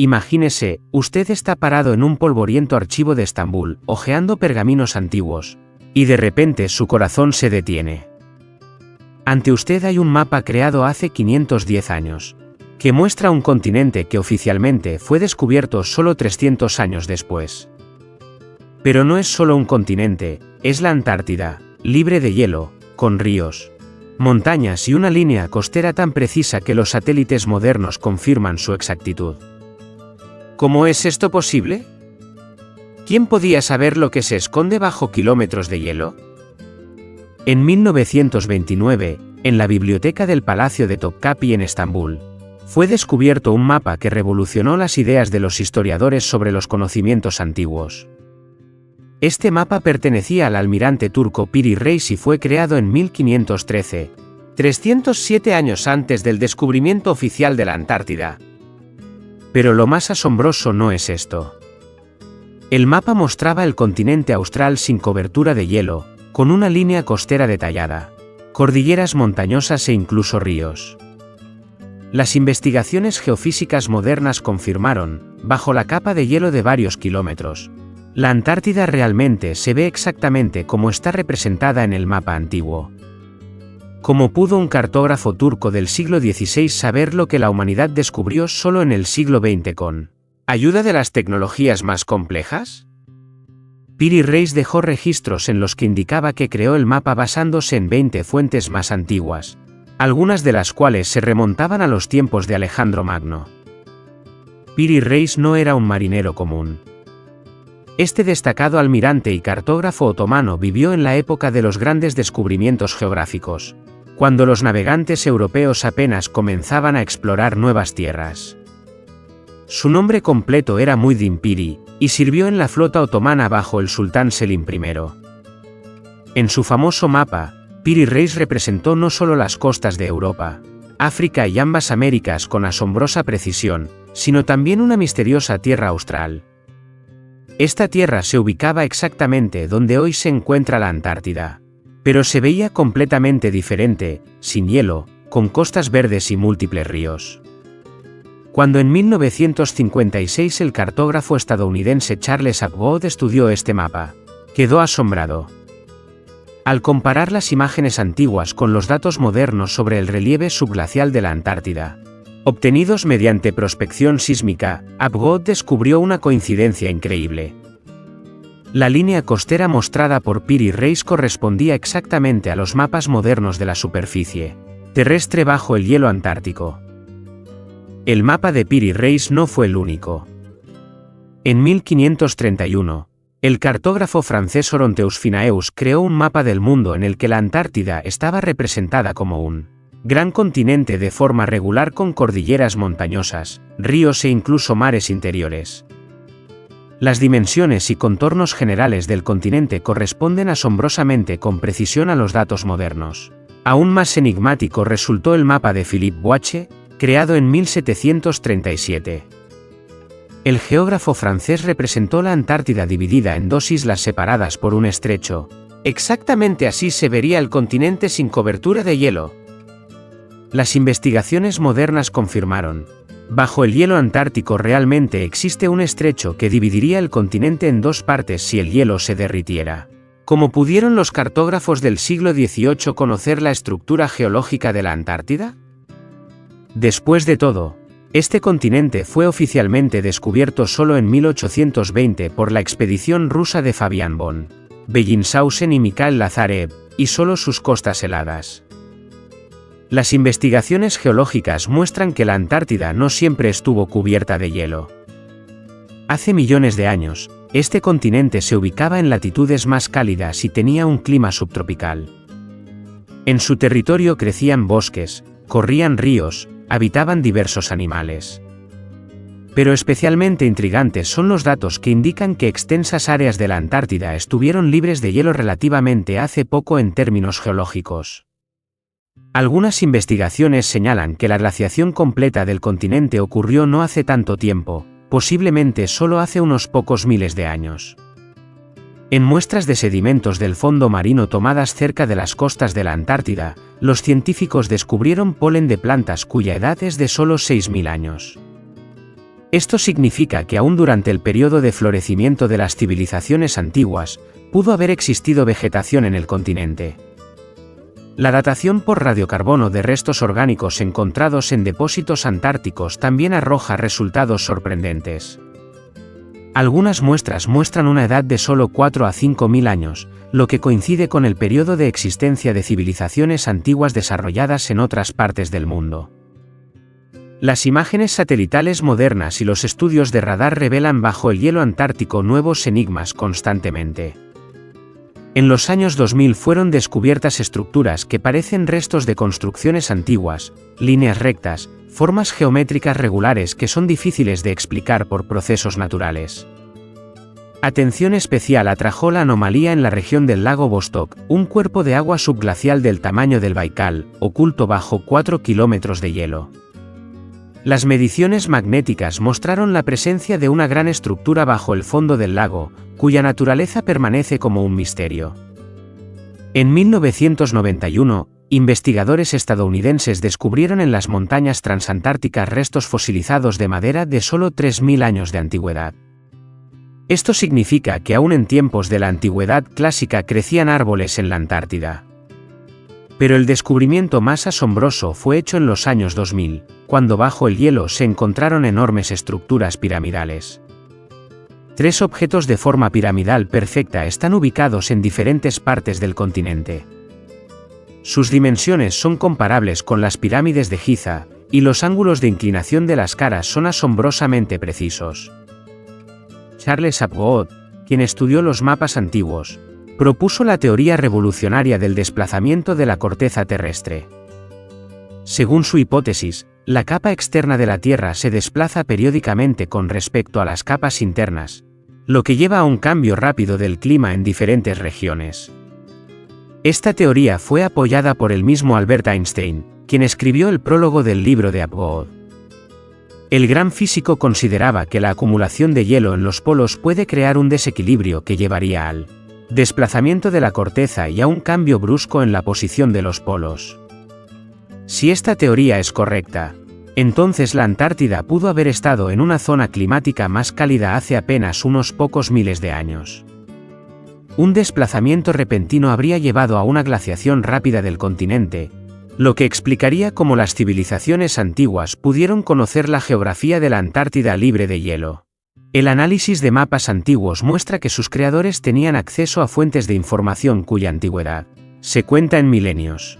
Imagínese, usted está parado en un polvoriento archivo de Estambul, hojeando pergaminos antiguos, y de repente su corazón se detiene. Ante usted hay un mapa creado hace 510 años, que muestra un continente que oficialmente fue descubierto solo 300 años después. Pero no es solo un continente, es la Antártida, libre de hielo, con ríos, montañas y una línea costera tan precisa que los satélites modernos confirman su exactitud. ¿Cómo es esto posible? ¿Quién podía saber lo que se esconde bajo kilómetros de hielo? En 1929, en la biblioteca del Palacio de Topkapi en Estambul, fue descubierto un mapa que revolucionó las ideas de los historiadores sobre los conocimientos antiguos. Este mapa pertenecía al almirante turco Piri Reis y fue creado en 1513, 307 años antes del descubrimiento oficial de la Antártida. Pero lo más asombroso no es esto. El mapa mostraba el continente austral sin cobertura de hielo, con una línea costera detallada, cordilleras montañosas e incluso ríos. Las investigaciones geofísicas modernas confirmaron, bajo la capa de hielo de varios kilómetros, la Antártida realmente se ve exactamente como está representada en el mapa antiguo. ¿Cómo pudo un cartógrafo turco del siglo XVI saber lo que la humanidad descubrió solo en el siglo XX con ayuda de las tecnologías más complejas? Piri Reis dejó registros en los que indicaba que creó el mapa basándose en 20 fuentes más antiguas, algunas de las cuales se remontaban a los tiempos de Alejandro Magno. Piri Reis no era un marinero común. Este destacado almirante y cartógrafo otomano vivió en la época de los grandes descubrimientos geográficos, cuando los navegantes europeos apenas comenzaban a explorar nuevas tierras. Su nombre completo era Muhyiddin Piri, y sirvió en la flota otomana bajo el sultán Selim I. En su famoso mapa, Piri Reis representó no solo las costas de Europa, África y ambas Américas con asombrosa precisión, sino también una misteriosa tierra austral. Esta tierra se ubicaba exactamente donde hoy se encuentra la Antártida, pero se veía completamente diferente, sin hielo, con costas verdes y múltiples ríos. Cuando en 1956 el cartógrafo estadounidense Charles Apgood estudió este mapa, quedó asombrado. Al comparar las imágenes antiguas con los datos modernos sobre el relieve subglacial de la Antártida, obtenidos mediante prospección sísmica, Apgood descubrió una coincidencia increíble. La línea costera mostrada por Piri Reis correspondía exactamente a los mapas modernos de la superficie terrestre bajo el hielo antártico. El mapa de Piri Reis no fue el único. En 1531, el cartógrafo francés Oronteus Finaeus creó un mapa del mundo en el que la Antártida estaba representada como un gran continente de forma regular con cordilleras montañosas, ríos e incluso mares interiores. Las dimensiones y contornos generales del continente corresponden asombrosamente con precisión a los datos modernos. Aún más enigmático resultó el mapa de Philippe Boache, creado en 1737. El geógrafo francés representó la Antártida dividida en dos islas separadas por un estrecho. Exactamente así se vería el continente sin cobertura de hielo. Las investigaciones modernas confirmaron: bajo el hielo antártico realmente existe un estrecho que dividiría el continente en dos partes si el hielo se derritiera. ¿Cómo pudieron los cartógrafos del siglo XVIII conocer la estructura geológica de la Antártida? Después de todo, este continente fue oficialmente descubierto solo en 1820 por la expedición rusa de Fabian von Bellinghausen y Mikhail Lazarev, y solo sus costas heladas. Las investigaciones geológicas muestran que la Antártida no siempre estuvo cubierta de hielo. Hace millones de años, este continente se ubicaba en latitudes más cálidas y tenía un clima subtropical. En su territorio crecían bosques, corrían ríos, habitaban diversos animales. Pero especialmente intrigantes son los datos que indican que extensas áreas de la Antártida estuvieron libres de hielo relativamente hace poco en términos geológicos. Algunas investigaciones señalan que la glaciación completa del continente ocurrió no hace tanto tiempo, posiblemente solo hace unos pocos miles de años. En muestras de sedimentos del fondo marino tomadas cerca de las costas de la Antártida, los científicos descubrieron polen de plantas cuya edad es de solo 6.000 años. Esto significa que aún durante el periodo de florecimiento de las civilizaciones antiguas, pudo haber existido vegetación en el continente. La datación por radiocarbono de restos orgánicos encontrados en depósitos antárticos también arroja resultados sorprendentes. Algunas muestras muestran una edad de solo 4 a 5.000 años, lo que coincide con el periodo de existencia de civilizaciones antiguas desarrolladas en otras partes del mundo. Las imágenes satelitales modernas y los estudios de radar revelan bajo el hielo antártico nuevos enigmas constantemente. En los años 2000 fueron descubiertas estructuras que parecen restos de construcciones antiguas, líneas rectas, formas geométricas regulares que son difíciles de explicar por procesos naturales. Atención especial atrajo la anomalía en la región del lago Vostok, un cuerpo de agua subglacial del tamaño del Baikal, oculto bajo 4 kilómetros de hielo. Las mediciones magnéticas mostraron la presencia de una gran estructura bajo el fondo del lago, cuya naturaleza permanece como un misterio. En 1991, investigadores estadounidenses descubrieron en las montañas transantárticas restos fosilizados de madera de solo 3.000 años de antigüedad. Esto significa que aún en tiempos de la antigüedad clásica crecían árboles en la Antártida. Pero el descubrimiento más asombroso fue hecho en los años 2000, cuando bajo el hielo se encontraron enormes estructuras piramidales. 3 objetos de forma piramidal perfecta están ubicados en diferentes partes del continente. Sus dimensiones son comparables con las pirámides de Giza, y los ángulos de inclinación de las caras son asombrosamente precisos. Charles Apgood, quien estudió los mapas antiguos, propuso la teoría revolucionaria del desplazamiento de la corteza terrestre. Según su hipótesis, la capa externa de la Tierra se desplaza periódicamente con respecto a las capas internas, lo que lleva a un cambio rápido del clima en diferentes regiones. Esta teoría fue apoyada por el mismo Albert Einstein, quien escribió el prólogo del libro de Apgood. El gran físico consideraba que la acumulación de hielo en los polos puede crear un desequilibrio que llevaría al desplazamiento de la corteza y a un cambio brusco en la posición de los polos. Si esta teoría es correcta, entonces la Antártida pudo haber estado en una zona climática más cálida hace apenas unos pocos miles de años. Un desplazamiento repentino habría llevado a una glaciación rápida del continente, lo que explicaría cómo las civilizaciones antiguas pudieron conocer la geografía de la Antártida libre de hielo. El análisis de mapas antiguos muestra que sus creadores tenían acceso a fuentes de información cuya antigüedad se cuenta en milenios.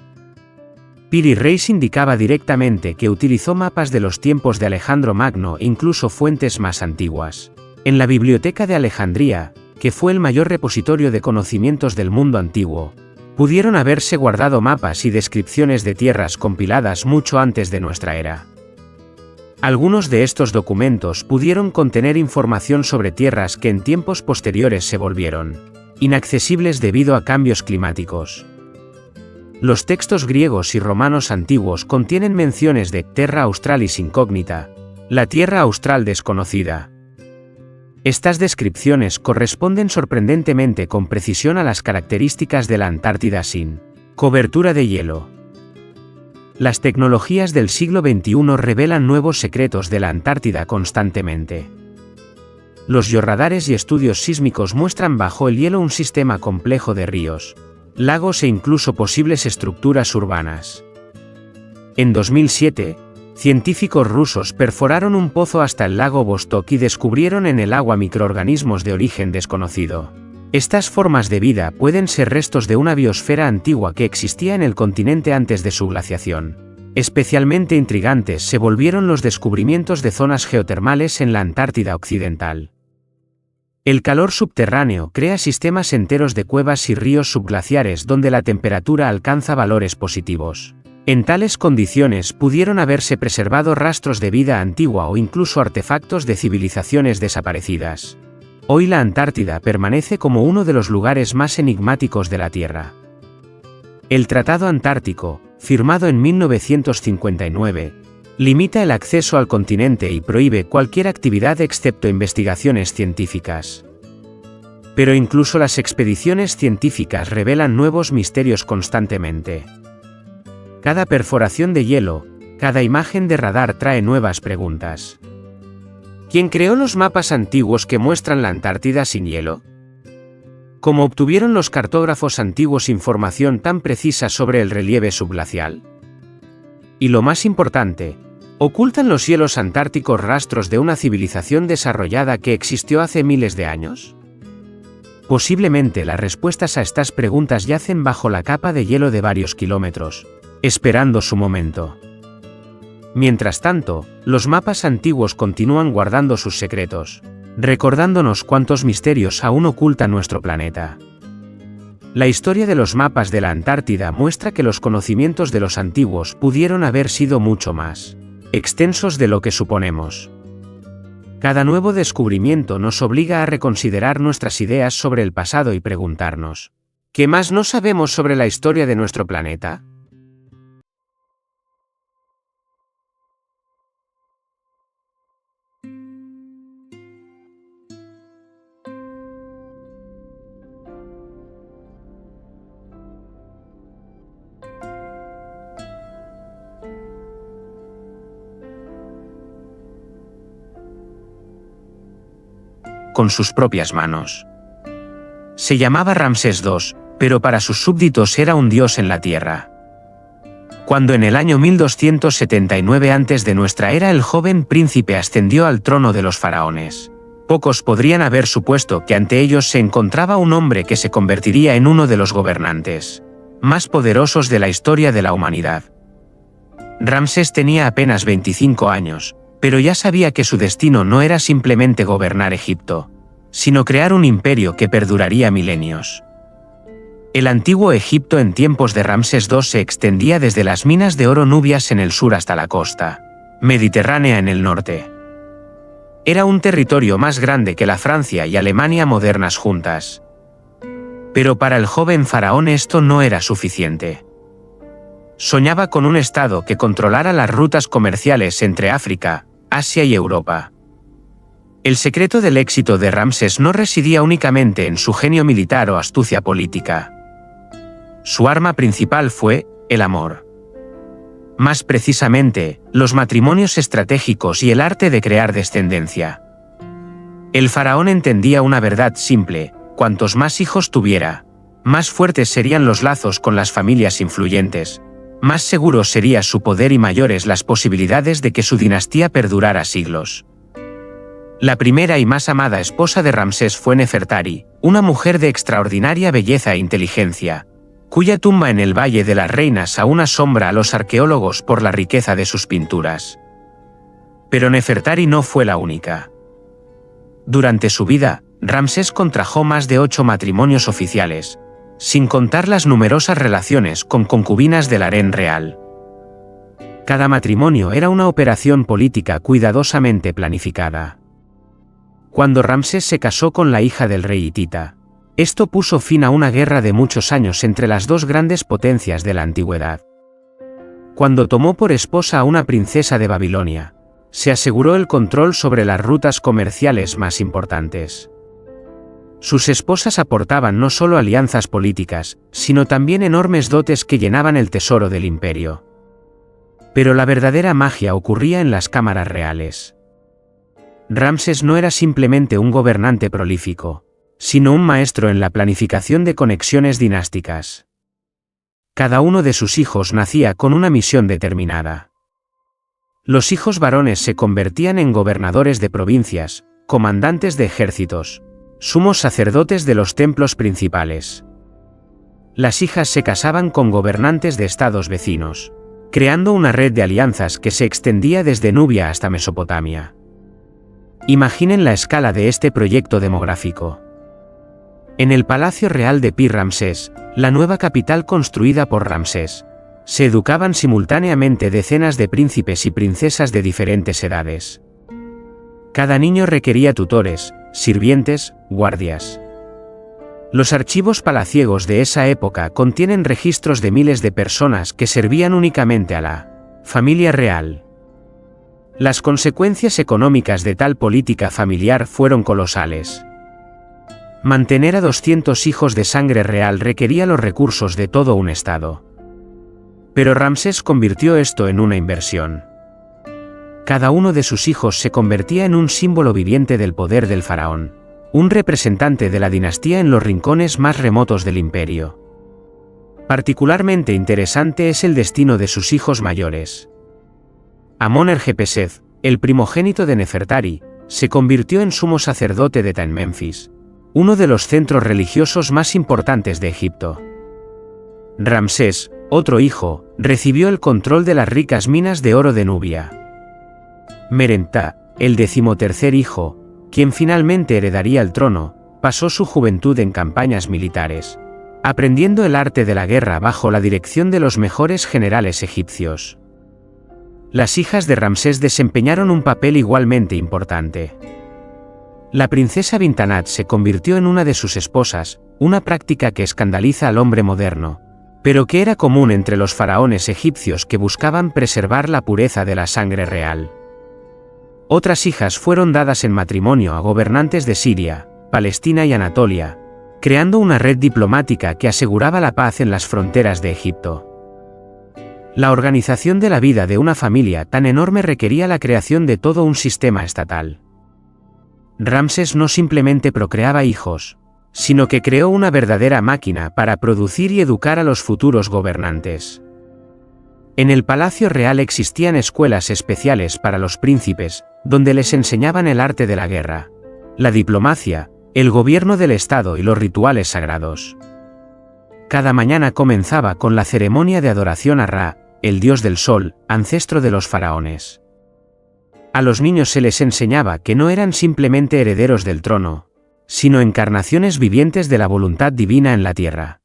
Piri Reis indicaba directamente que utilizó mapas de los tiempos de Alejandro Magno e incluso fuentes más antiguas. En la Biblioteca de Alejandría, que fue el mayor repositorio de conocimientos del mundo antiguo, pudieron haberse guardado mapas y descripciones de tierras compiladas mucho antes de nuestra era. Algunos de estos documentos pudieron contener información sobre tierras que en tiempos posteriores se volvieron inaccesibles debido a cambios climáticos. Los textos griegos y romanos antiguos contienen menciones de Terra Australis Incognita, la tierra austral desconocida. Estas descripciones corresponden sorprendentemente con precisión a las características de la Antártida sin cobertura de hielo. Las tecnologías del siglo XXI revelan nuevos secretos de la Antártida constantemente. Los georradares y estudios sísmicos muestran bajo el hielo un sistema complejo de ríos, lagos e incluso posibles estructuras urbanas. En 2007, científicos rusos perforaron un pozo hasta el lago Vostok y descubrieron en el agua microorganismos de origen desconocido. Estas formas de vida pueden ser restos de una biosfera antigua que existía en el continente antes de su glaciación. Especialmente intrigantes se volvieron los descubrimientos de zonas geotermales en la Antártida Occidental. El calor subterráneo crea sistemas enteros de cuevas y ríos subglaciares donde la temperatura alcanza valores positivos. En tales condiciones pudieron haberse preservado rastros de vida antigua o incluso artefactos de civilizaciones desaparecidas. Hoy la Antártida permanece como uno de los lugares más enigmáticos de la Tierra. El Tratado Antártico, firmado en 1959, limita el acceso al continente y prohíbe cualquier actividad excepto investigaciones científicas. Pero incluso las expediciones científicas revelan nuevos misterios constantemente. Cada perforación de hielo, cada imagen de radar trae nuevas preguntas. ¿Quién creó los mapas antiguos que muestran la Antártida sin hielo? ¿Cómo obtuvieron los cartógrafos antiguos información tan precisa sobre el relieve subglacial? Y lo más importante, ¿ocultan los hielos antárticos rastros de una civilización desarrollada que existió hace miles de años? Posiblemente las respuestas a estas preguntas yacen bajo la capa de hielo de varios kilómetros, esperando su momento. Mientras tanto, los mapas antiguos continúan guardando sus secretos, recordándonos cuántos misterios aún oculta nuestro planeta. La historia de los mapas de la Antártida muestra que los conocimientos de los antiguos pudieron haber sido mucho más extensos de lo que suponemos. Cada nuevo descubrimiento nos obliga a reconsiderar nuestras ideas sobre el pasado y preguntarnos, ¿qué más no sabemos sobre la historia de nuestro planeta? Con sus propias manos. Se llamaba Ramsés II, pero para sus súbditos era un dios en la tierra. Cuando en el año 1279 antes de nuestra era el joven príncipe ascendió al trono de los faraones, pocos podrían haber supuesto que ante ellos se encontraba un hombre que se convertiría en uno de los gobernantes más poderosos de la historia de la humanidad. Ramsés tenía apenas 25 años, pero ya sabía que su destino no era simplemente gobernar Egipto, sino crear un imperio que perduraría milenios. El antiguo Egipto en tiempos de Ramsés II se extendía desde las minas de oro nubias en el sur hasta la costa mediterránea en el norte. Era un territorio más grande que la Francia y Alemania modernas juntas. Pero para el joven faraón esto no era suficiente. Soñaba con un estado que controlara las rutas comerciales entre África, Asia y Europa. El secreto del éxito de Ramsés no residía únicamente en su genio militar o astucia política. Su arma principal fue el amor. Más precisamente, los matrimonios estratégicos y el arte de crear descendencia. El faraón entendía una verdad simple: cuantos más hijos tuviera, más fuertes serían los lazos con las familias influyentes, más seguro sería su poder y mayores las posibilidades de que su dinastía perdurara siglos. La primera y más amada esposa de Ramsés fue Nefertari, una mujer de extraordinaria belleza e inteligencia, cuya tumba en el Valle de las Reinas aún asombra a los arqueólogos por la riqueza de sus pinturas. Pero Nefertari no fue la única. Durante su vida, Ramsés contrajo más de 8 matrimonios oficiales, sin contar las numerosas relaciones con concubinas del harén real. Cada matrimonio era una operación política cuidadosamente planificada. Cuando Ramsés se casó con la hija del rey hitita, esto puso fin a una guerra de muchos años entre las dos grandes potencias de la antigüedad. Cuando tomó por esposa a una princesa de Babilonia, se aseguró el control sobre las rutas comerciales más importantes. Sus esposas aportaban no solo alianzas políticas, sino también enormes dotes que llenaban el tesoro del imperio. Pero la verdadera magia ocurría en las cámaras reales. Ramsés no era simplemente un gobernante prolífico, sino un maestro en la planificación de conexiones dinásticas. Cada uno de sus hijos nacía con una misión determinada. Los hijos varones se convertían en gobernadores de provincias, comandantes de ejércitos, sumos sacerdotes de los templos principales. Las hijas se casaban con gobernantes de estados vecinos, creando una red de alianzas que se extendía desde Nubia hasta Mesopotamia. Imaginen la escala de este proyecto demográfico. En el Palacio Real de Pi-Ramsés, la nueva capital construida por Ramsés, se educaban simultáneamente decenas de príncipes y princesas de diferentes edades. Cada niño requería tutores, sirvientes, guardias. Los archivos palaciegos de esa época contienen registros de miles de personas que servían únicamente a la familia real. Las consecuencias económicas de tal política familiar fueron colosales. Mantener a 200 hijos de sangre real requería los recursos de todo un estado. Pero Ramsés convirtió esto en una inversión. Cada uno de sus hijos se convertía en un símbolo viviente del poder del faraón, un representante de la dinastía en los rincones más remotos del imperio. Particularmente interesante es el destino de sus hijos mayores. Amon-Erjepesed, el primogénito de Nefertari, se convirtió en sumo sacerdote de Ta-Memphis, uno de los centros religiosos más importantes de Egipto. Ramsés, otro hijo, recibió el control de las ricas minas de oro de Nubia. Merentá, el 13º hijo, quien finalmente heredaría el trono, pasó su juventud en campañas militares, aprendiendo el arte de la guerra bajo la dirección de los mejores generales egipcios. Las hijas de Ramsés desempeñaron un papel igualmente importante. La princesa Bintanat se convirtió en una de sus esposas, una práctica que escandaliza al hombre moderno, pero que era común entre los faraones egipcios que buscaban preservar la pureza de la sangre real. Otras hijas fueron dadas en matrimonio a gobernantes de Siria, Palestina y Anatolia, creando una red diplomática que aseguraba la paz en las fronteras de Egipto. La organización de la vida de una familia tan enorme requería la creación de todo un sistema estatal. Ramsés no simplemente procreaba hijos, sino que creó una verdadera máquina para producir y educar a los futuros gobernantes. En el Palacio Real existían escuelas especiales para los príncipes, donde les enseñaban el arte de la guerra, la diplomacia, el gobierno del Estado y los rituales sagrados. Cada mañana comenzaba con la ceremonia de adoración a Ra, el dios del sol, ancestro de los faraones. A los niños se les enseñaba que no eran simplemente herederos del trono, sino encarnaciones vivientes de la voluntad divina en la tierra.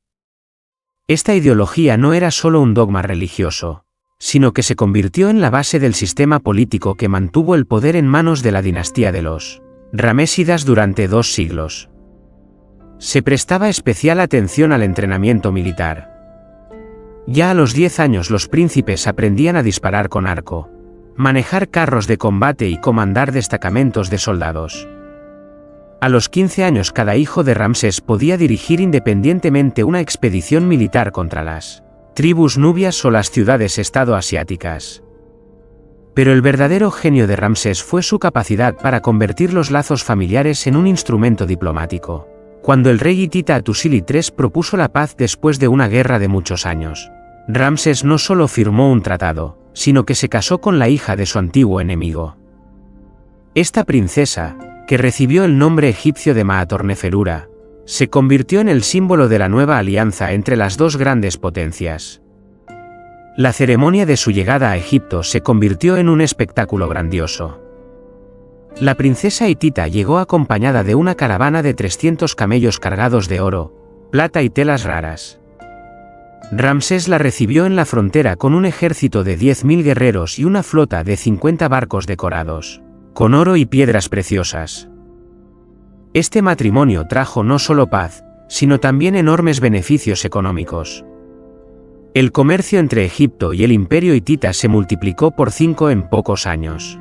Esta ideología no era solo un dogma religioso, sino que se convirtió en la base del sistema político que mantuvo el poder en manos de la dinastía de los Ramésidas durante 2 siglos. Se prestaba especial atención al entrenamiento militar. Ya a los 10 años los príncipes aprendían a disparar con arco, manejar carros de combate y comandar destacamentos de soldados. A los 15 años cada hijo de Ramsés podía dirigir independientemente una expedición militar contra las tribus nubias o las ciudades-estado asiáticas. Pero el verdadero genio de Ramsés fue su capacidad para convertir los lazos familiares en un instrumento diplomático. Cuando el rey hitita Hattusili III propuso la paz después de una guerra de muchos años, Ramsés no solo firmó un tratado, sino que se casó con la hija de su antiguo enemigo. Esta princesa, que recibió el nombre egipcio de Maatorneferura, se convirtió en el símbolo de la nueva alianza entre las dos grandes potencias. La ceremonia de su llegada a Egipto se convirtió en un espectáculo grandioso. La princesa hitita llegó acompañada de una caravana de 300 camellos cargados de oro, plata y telas raras. Ramsés la recibió en la frontera con un ejército de 10.000 guerreros y una flota de 50 barcos decorados con oro y piedras preciosas. Este matrimonio trajo no solo paz, sino también enormes beneficios económicos. El comercio entre Egipto y el imperio hitita se multiplicó por 5 en pocos años.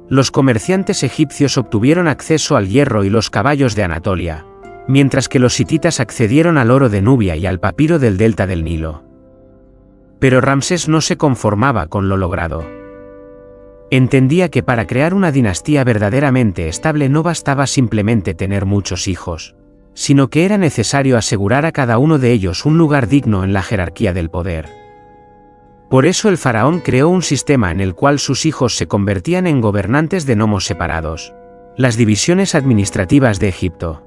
Los comerciantes egipcios obtuvieron acceso al hierro y los caballos de Anatolia, mientras que los hititas accedieron al oro de Nubia y al papiro del delta del Nilo. Pero Ramsés no se conformaba con lo logrado. Entendía que para crear una dinastía verdaderamente estable no bastaba simplemente tener muchos hijos, sino que era necesario asegurar a cada uno de ellos un lugar digno en la jerarquía del poder. Por eso el faraón creó un sistema en el cual sus hijos se convertían en gobernantes de nomos separados, las divisiones administrativas de Egipto.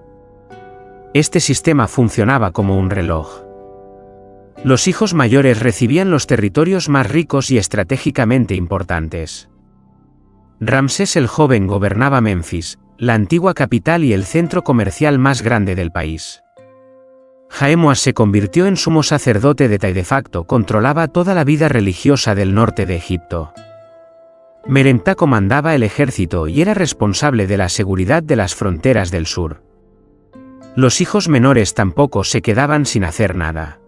Este sistema funcionaba como un reloj. Los hijos mayores recibían los territorios más ricos y estratégicamente importantes. Ramsés el joven gobernaba Memphis, la antigua capital y el centro comercial más grande del país. Jaemuas se convirtió en sumo sacerdote de Ta y de facto controlaba toda la vida religiosa del norte de Egipto. Merentá comandaba el ejército y era responsable de la seguridad de las fronteras del sur. Los hijos menores tampoco se quedaban sin hacer nada.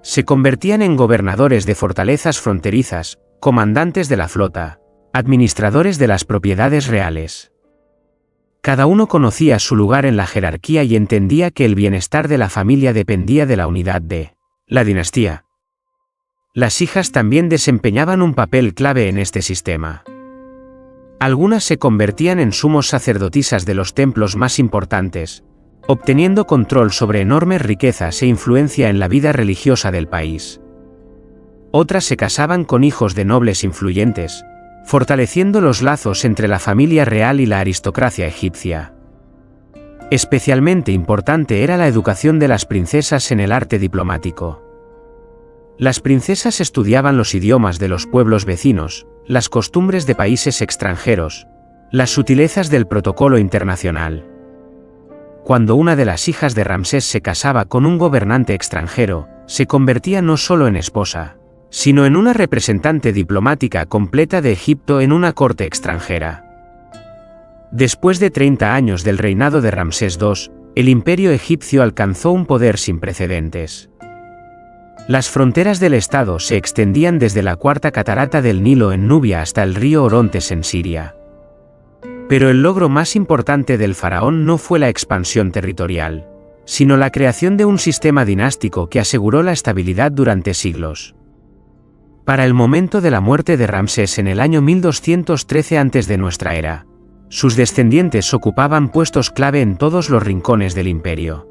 Se convertían en gobernadores de fortalezas fronterizas, comandantes de la flota, administradores de las propiedades reales. Cada uno conocía su lugar en la jerarquía y entendía que el bienestar de la familia dependía de la unidad de la dinastía. Las hijas también desempeñaban un papel clave en este sistema. Algunas se convertían en sumos sacerdotisas de los templos más importantes, obteniendo control sobre enormes riquezas e influencia en la vida religiosa del país. Otras se casaban con hijos de nobles influyentes, fortaleciendo los lazos entre la familia real y la aristocracia egipcia. Especialmente importante era la educación de las princesas en el arte diplomático. Las princesas estudiaban los idiomas de los pueblos vecinos, las costumbres de países extranjeros, las sutilezas del protocolo internacional. Cuando una de las hijas de Ramsés se casaba con un gobernante extranjero, se convertía no solo en esposa, sino en una representante diplomática completa de Egipto en una corte extranjera. Después de 30 años del reinado de Ramsés II, el imperio egipcio alcanzó un poder sin precedentes. Las fronteras del estado se extendían desde la cuarta catarata del Nilo en Nubia hasta el río Orontes en Siria. Pero el logro más importante del faraón no fue la expansión territorial, sino la creación de un sistema dinástico que aseguró la estabilidad durante siglos. Para el momento de la muerte de Ramsés en el año 1213 a.C. de nuestra era, sus descendientes ocupaban puestos clave en todos los rincones del imperio.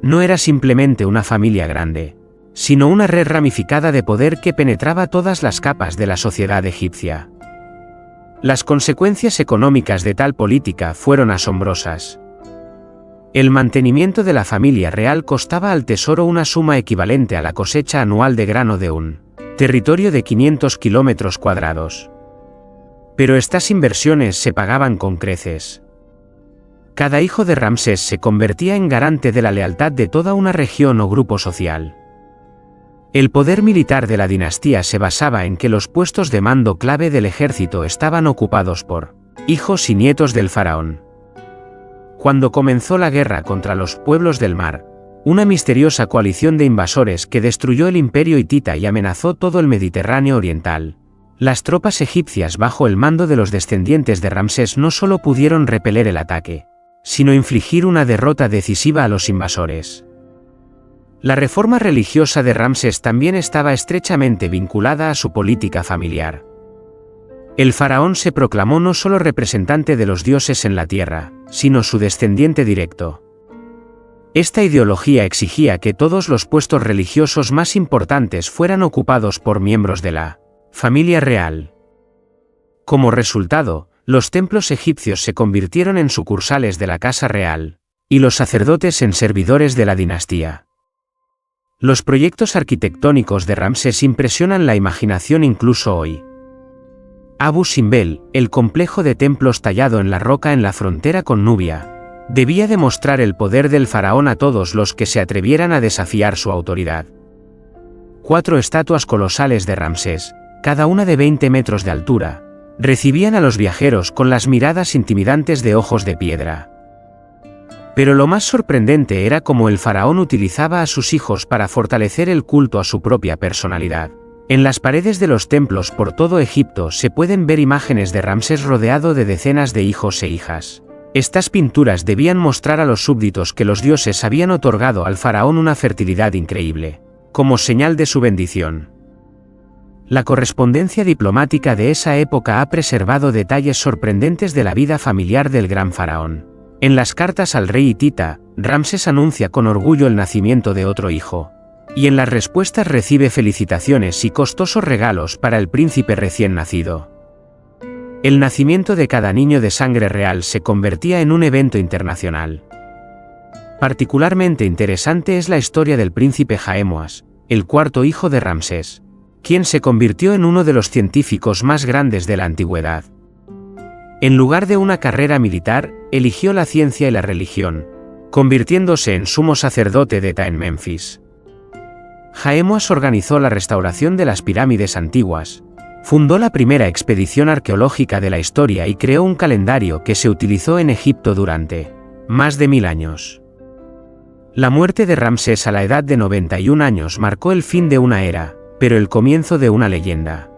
No era simplemente una familia grande, sino una red ramificada de poder que penetraba todas las capas de la sociedad egipcia. Las consecuencias económicas de tal política fueron asombrosas. El mantenimiento de la familia real costaba al tesoro una suma equivalente a la cosecha anual de grano de un territorio de 500 kilómetros cuadrados. Pero estas inversiones se pagaban con creces. Cada hijo de Ramsés se convertía en garante de la lealtad de toda una región o grupo social. El poder militar de la dinastía se basaba en que los puestos de mando clave del ejército estaban ocupados por hijos y nietos del faraón. Cuando comenzó la guerra contra los pueblos del mar, una misteriosa coalición de invasores que destruyó el imperio hitita y amenazó todo el Mediterráneo oriental, las tropas egipcias bajo el mando de los descendientes de Ramsés no solo pudieron repeler el ataque, sino infligir una derrota decisiva a los invasores. La reforma religiosa de Ramsés también estaba estrechamente vinculada a su política familiar. El faraón se proclamó no solo representante de los dioses en la tierra, sino su descendiente directo. Esta ideología exigía que todos los puestos religiosos más importantes fueran ocupados por miembros de la familia real. Como resultado, los templos egipcios se convirtieron en sucursales de la casa real, y los sacerdotes en servidores de la dinastía. Los proyectos arquitectónicos de Ramsés impresionan la imaginación incluso hoy. Abu Simbel, el complejo de templos tallado en la roca en la frontera con Nubia, debía demostrar el poder del faraón a todos los que se atrevieran a desafiar su autoridad. 4 estatuas colosales de Ramsés, cada una de 20 metros de altura, recibían a los viajeros con las miradas intimidantes de ojos de piedra. Pero lo más sorprendente era cómo el faraón utilizaba a sus hijos para fortalecer el culto a su propia personalidad. En las paredes de los templos por todo Egipto se pueden ver imágenes de Ramsés rodeado de decenas de hijos e hijas. Estas pinturas debían mostrar a los súbditos que los dioses habían otorgado al faraón una fertilidad increíble, como señal de su bendición. La correspondencia diplomática de esa época ha preservado detalles sorprendentes de la vida familiar del gran faraón. En las cartas al rey hitita, Ramsés anuncia con orgullo el nacimiento de otro hijo, y en las respuestas recibe felicitaciones y costosos regalos para el príncipe recién nacido. El nacimiento de cada niño de sangre real se convertía en un evento internacional. Particularmente interesante es la historia del príncipe Jaemoas, el cuarto hijo de Ramsés, quien se convirtió en uno de los científicos más grandes de la antigüedad. En lugar de una carrera militar, eligió la ciencia y la religión, convirtiéndose en sumo sacerdote de Ptah en Memphis. Jaemoas organizó la restauración de las pirámides antiguas, fundó la primera expedición arqueológica de la historia y creó un calendario que se utilizó en Egipto durante más de 1000 años. La muerte de Ramsés a la edad de 91 años marcó el fin de una era, pero el comienzo de una leyenda.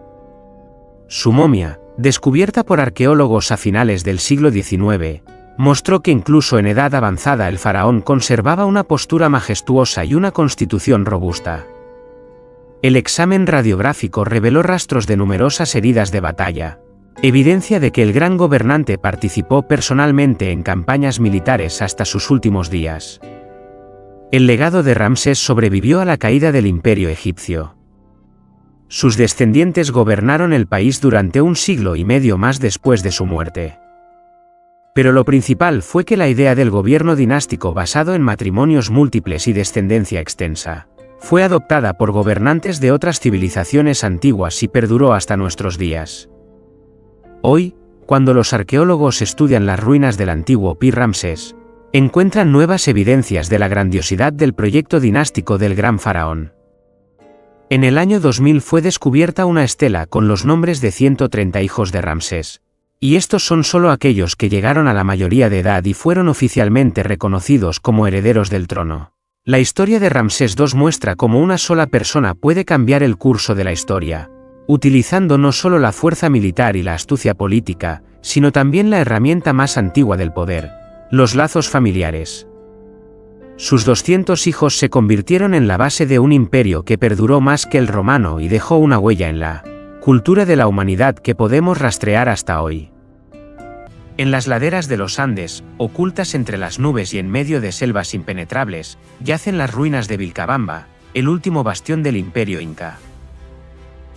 Su momia, descubierta por arqueólogos a finales del siglo XIX, mostró que incluso en edad avanzada el faraón conservaba una postura majestuosa y una constitución robusta. El examen radiográfico reveló rastros de numerosas heridas de batalla, evidencia de que el gran gobernante participó personalmente en campañas militares hasta sus últimos días. El legado de Ramsés sobrevivió a la caída del imperio egipcio. Sus descendientes gobernaron el país durante 1 siglo y medio más después de su muerte. Pero lo principal fue que la idea del gobierno dinástico basado en matrimonios múltiples y descendencia extensa fue adoptada por gobernantes de otras civilizaciones antiguas y perduró hasta nuestros días. Hoy, cuando los arqueólogos estudian las ruinas del antiguo Pi Ramsés, encuentran nuevas evidencias de la grandiosidad del proyecto dinástico del gran faraón. En el año 2000 fue descubierta una estela con los nombres de 130 hijos de Ramsés, y estos son solo aquellos que llegaron a la mayoría de edad y fueron oficialmente reconocidos como herederos del trono. La historia de Ramsés II muestra cómo una sola persona puede cambiar el curso de la historia, utilizando no solo la fuerza militar y la astucia política, sino también la herramienta más antigua del poder, los lazos familiares. Sus 200 hijos se convirtieron en la base de un imperio que perduró más que el romano y dejó una huella en la cultura de la humanidad que podemos rastrear hasta hoy. En las laderas de los Andes, ocultas entre las nubes y en medio de selvas impenetrables, yacen las ruinas de Vilcabamba, el último bastión del imperio inca.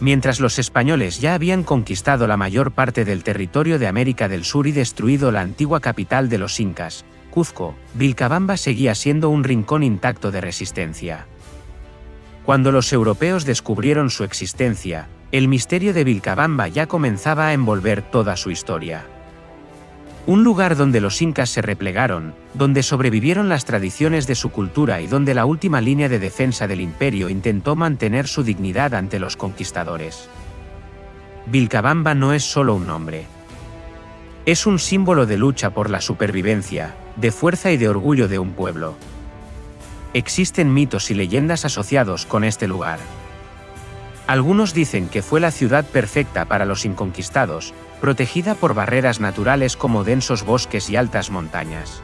Mientras los españoles ya habían conquistado la mayor parte del territorio de América del Sur y destruido la antigua capital de los incas, Cuzco, Vilcabamba seguía siendo un rincón intacto de resistencia. Cuando los europeos descubrieron su existencia, el misterio de Vilcabamba ya comenzaba a envolver toda su historia. Un lugar donde los incas se replegaron, donde sobrevivieron las tradiciones de su cultura y donde la última línea de defensa del imperio intentó mantener su dignidad ante los conquistadores. Vilcabamba no es solo un nombre. Es un símbolo de lucha por la supervivencia, de fuerza y de orgullo de un pueblo. Existen mitos y leyendas asociados con este lugar. Algunos dicen que fue la ciudad perfecta para los inconquistados, protegida por barreras naturales como densos bosques y altas montañas.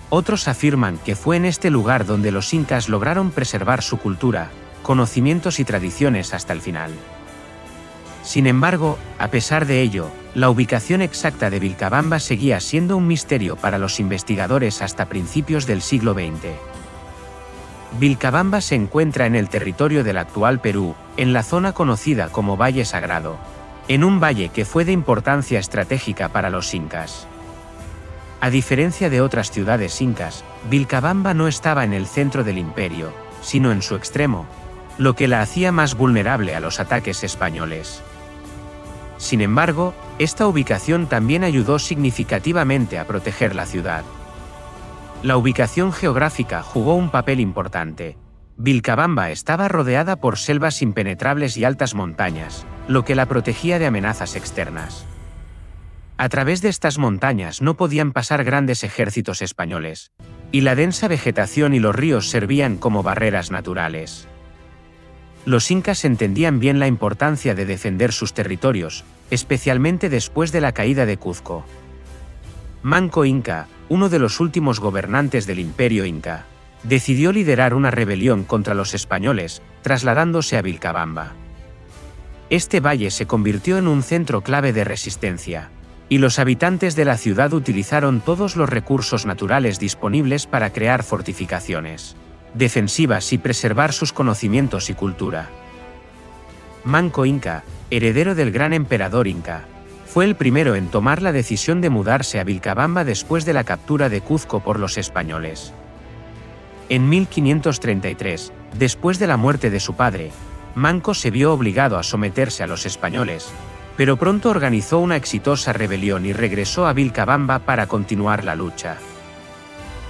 Otros afirman que fue en este lugar donde los incas lograron preservar su cultura, conocimientos y tradiciones hasta el final. Sin embargo, a pesar de ello, la ubicación exacta de Vilcabamba seguía siendo un misterio para los investigadores hasta principios del siglo XX. Vilcabamba se encuentra en el territorio del actual Perú, en la zona conocida como Valle Sagrado, en un valle que fue de importancia estratégica para los incas. A diferencia de otras ciudades incas, Vilcabamba no estaba en el centro del imperio, sino en su extremo, lo que la hacía más vulnerable a los ataques españoles. Sin embargo, esta ubicación también ayudó significativamente a proteger la ciudad. La ubicación geográfica jugó un papel importante. Vilcabamba estaba rodeada por selvas impenetrables y altas montañas, lo que la protegía de amenazas externas. A través de estas montañas no podían pasar grandes ejércitos españoles, y la densa vegetación y los ríos servían como barreras naturales. Los incas entendían bien la importancia de defender sus territorios, especialmente después de la caída de Cuzco. Manco Inca, uno de los últimos gobernantes del imperio inca, decidió liderar una rebelión contra los españoles, trasladándose a Vilcabamba. Este valle se convirtió en un centro clave de resistencia, y los habitantes de la ciudad utilizaron todos los recursos naturales disponibles para crear fortificaciones defensivas y preservar sus conocimientos y cultura. Manco Inca, heredero del gran emperador inca, fue el primero en tomar la decisión de mudarse a Vilcabamba después de la captura de Cuzco por los españoles. En 1533, después de la muerte de su padre, Manco se vio obligado a someterse a los españoles, pero pronto organizó una exitosa rebelión y regresó a Vilcabamba para continuar la lucha.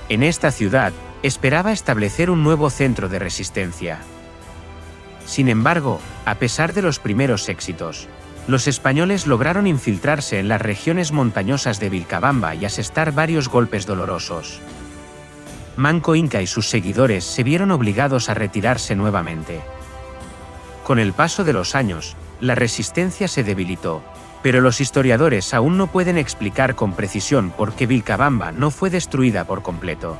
En esta ciudad, esperaba establecer un nuevo centro de resistencia. Sin embargo, a pesar de los primeros éxitos, los españoles lograron infiltrarse en las regiones montañosas de Vilcabamba y asestar varios golpes dolorosos. Manco Inca y sus seguidores se vieron obligados a retirarse nuevamente. Con el paso de los años, la resistencia se debilitó, pero los historiadores aún no pueden explicar con precisión por qué Vilcabamba no fue destruida por completo.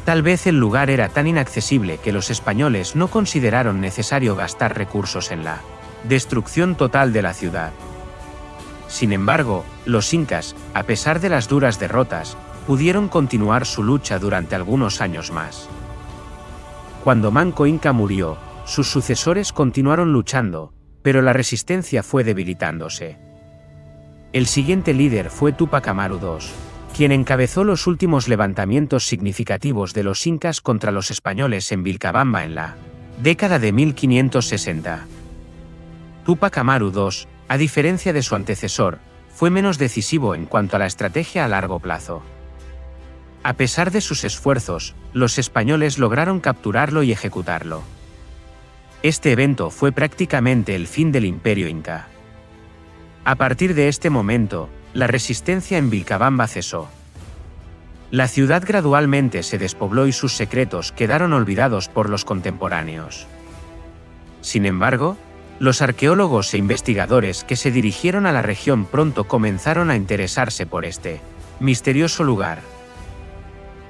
Tal vez el lugar era tan inaccesible que los españoles no consideraron necesario gastar recursos en la destrucción total de la ciudad. Sin embargo, los incas, a pesar de las duras derrotas, pudieron continuar su lucha durante algunos años más. Cuando Manco Inca murió, sus sucesores continuaron luchando, pero la resistencia fue debilitándose. El siguiente líder fue Túpac Amaru II, quien encabezó los últimos levantamientos significativos de los incas contra los españoles en Vilcabamba en la década de 1560. Túpac Amaru II, a diferencia de su antecesor, fue menos decisivo en cuanto a la estrategia a largo plazo. A pesar de sus esfuerzos, los españoles lograron capturarlo y ejecutarlo. Este evento fue prácticamente el fin del Imperio Inca. A partir de este momento, la resistencia en Vilcabamba cesó. La ciudad gradualmente se despobló y sus secretos quedaron olvidados por los contemporáneos. Sin embargo, los arqueólogos e investigadores que se dirigieron a la región pronto comenzaron a interesarse por este misterioso lugar.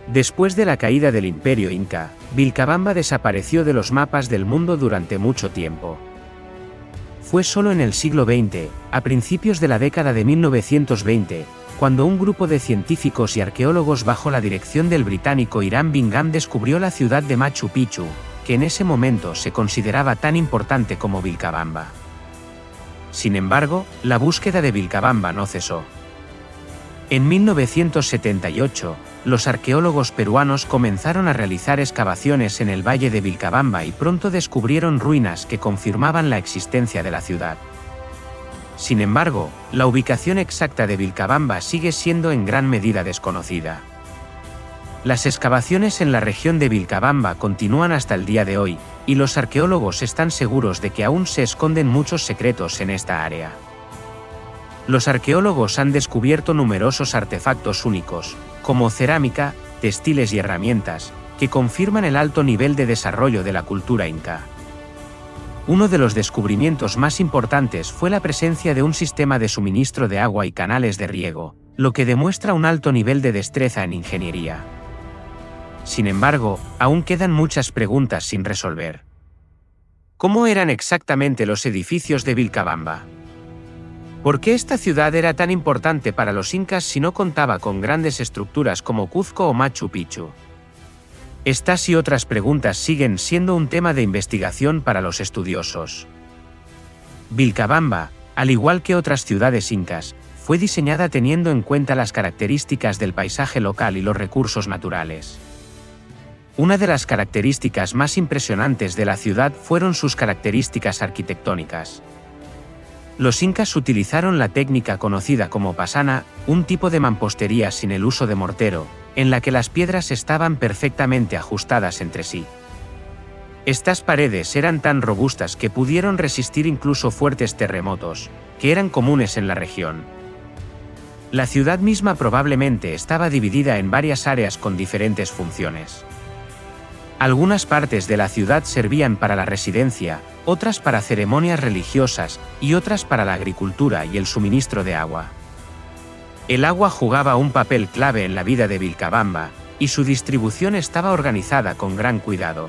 Después de la caída del Imperio Inca, Vilcabamba desapareció de los mapas del mundo durante mucho tiempo. Fue solo en el siglo XX, a principios de la década de 1920, cuando un grupo de científicos y arqueólogos bajo la dirección del británico Hiram Bingham descubrió la ciudad de Machu Picchu, que en ese momento se consideraba tan importante como Vilcabamba. Sin embargo, la búsqueda de Vilcabamba no cesó. En 1978, los arqueólogos peruanos comenzaron a realizar excavaciones en el valle de Vilcabamba y pronto descubrieron ruinas que confirmaban la existencia de la ciudad. Sin embargo, la ubicación exacta de Vilcabamba sigue siendo en gran medida desconocida. Las excavaciones en la región de Vilcabamba continúan hasta el día de hoy, y los arqueólogos están seguros de que aún se esconden muchos secretos en esta área. Los arqueólogos han descubierto numerosos artefactos únicos, como cerámica, textiles y herramientas, que confirman el alto nivel de desarrollo de la cultura inca. Uno de los descubrimientos más importantes fue la presencia de un sistema de suministro de agua y canales de riego, lo que demuestra un alto nivel de destreza en ingeniería. Sin embargo, aún quedan muchas preguntas sin resolver. ¿Cómo eran exactamente los edificios de Vilcabamba? ¿Por qué esta ciudad era tan importante para los incas si no contaba con grandes estructuras como Cuzco o Machu Picchu? Estas y otras preguntas siguen siendo un tema de investigación para los estudiosos. Vilcabamba, al igual que otras ciudades incas, fue diseñada teniendo en cuenta las características del paisaje local y los recursos naturales. Una de las características más impresionantes de la ciudad fueron sus características arquitectónicas. Los incas utilizaron la técnica conocida como pasana, un tipo de mampostería sin el uso de mortero, en la que las piedras estaban perfectamente ajustadas entre sí. Estas paredes eran tan robustas que pudieron resistir incluso fuertes terremotos, que eran comunes en la región. La ciudad misma probablemente estaba dividida en varias áreas con diferentes funciones. Algunas partes de la ciudad servían para la residencia, otras para ceremonias religiosas, y otras para la agricultura y el suministro de agua. El agua jugaba un papel clave en la vida de Vilcabamba, y su distribución estaba organizada con gran cuidado.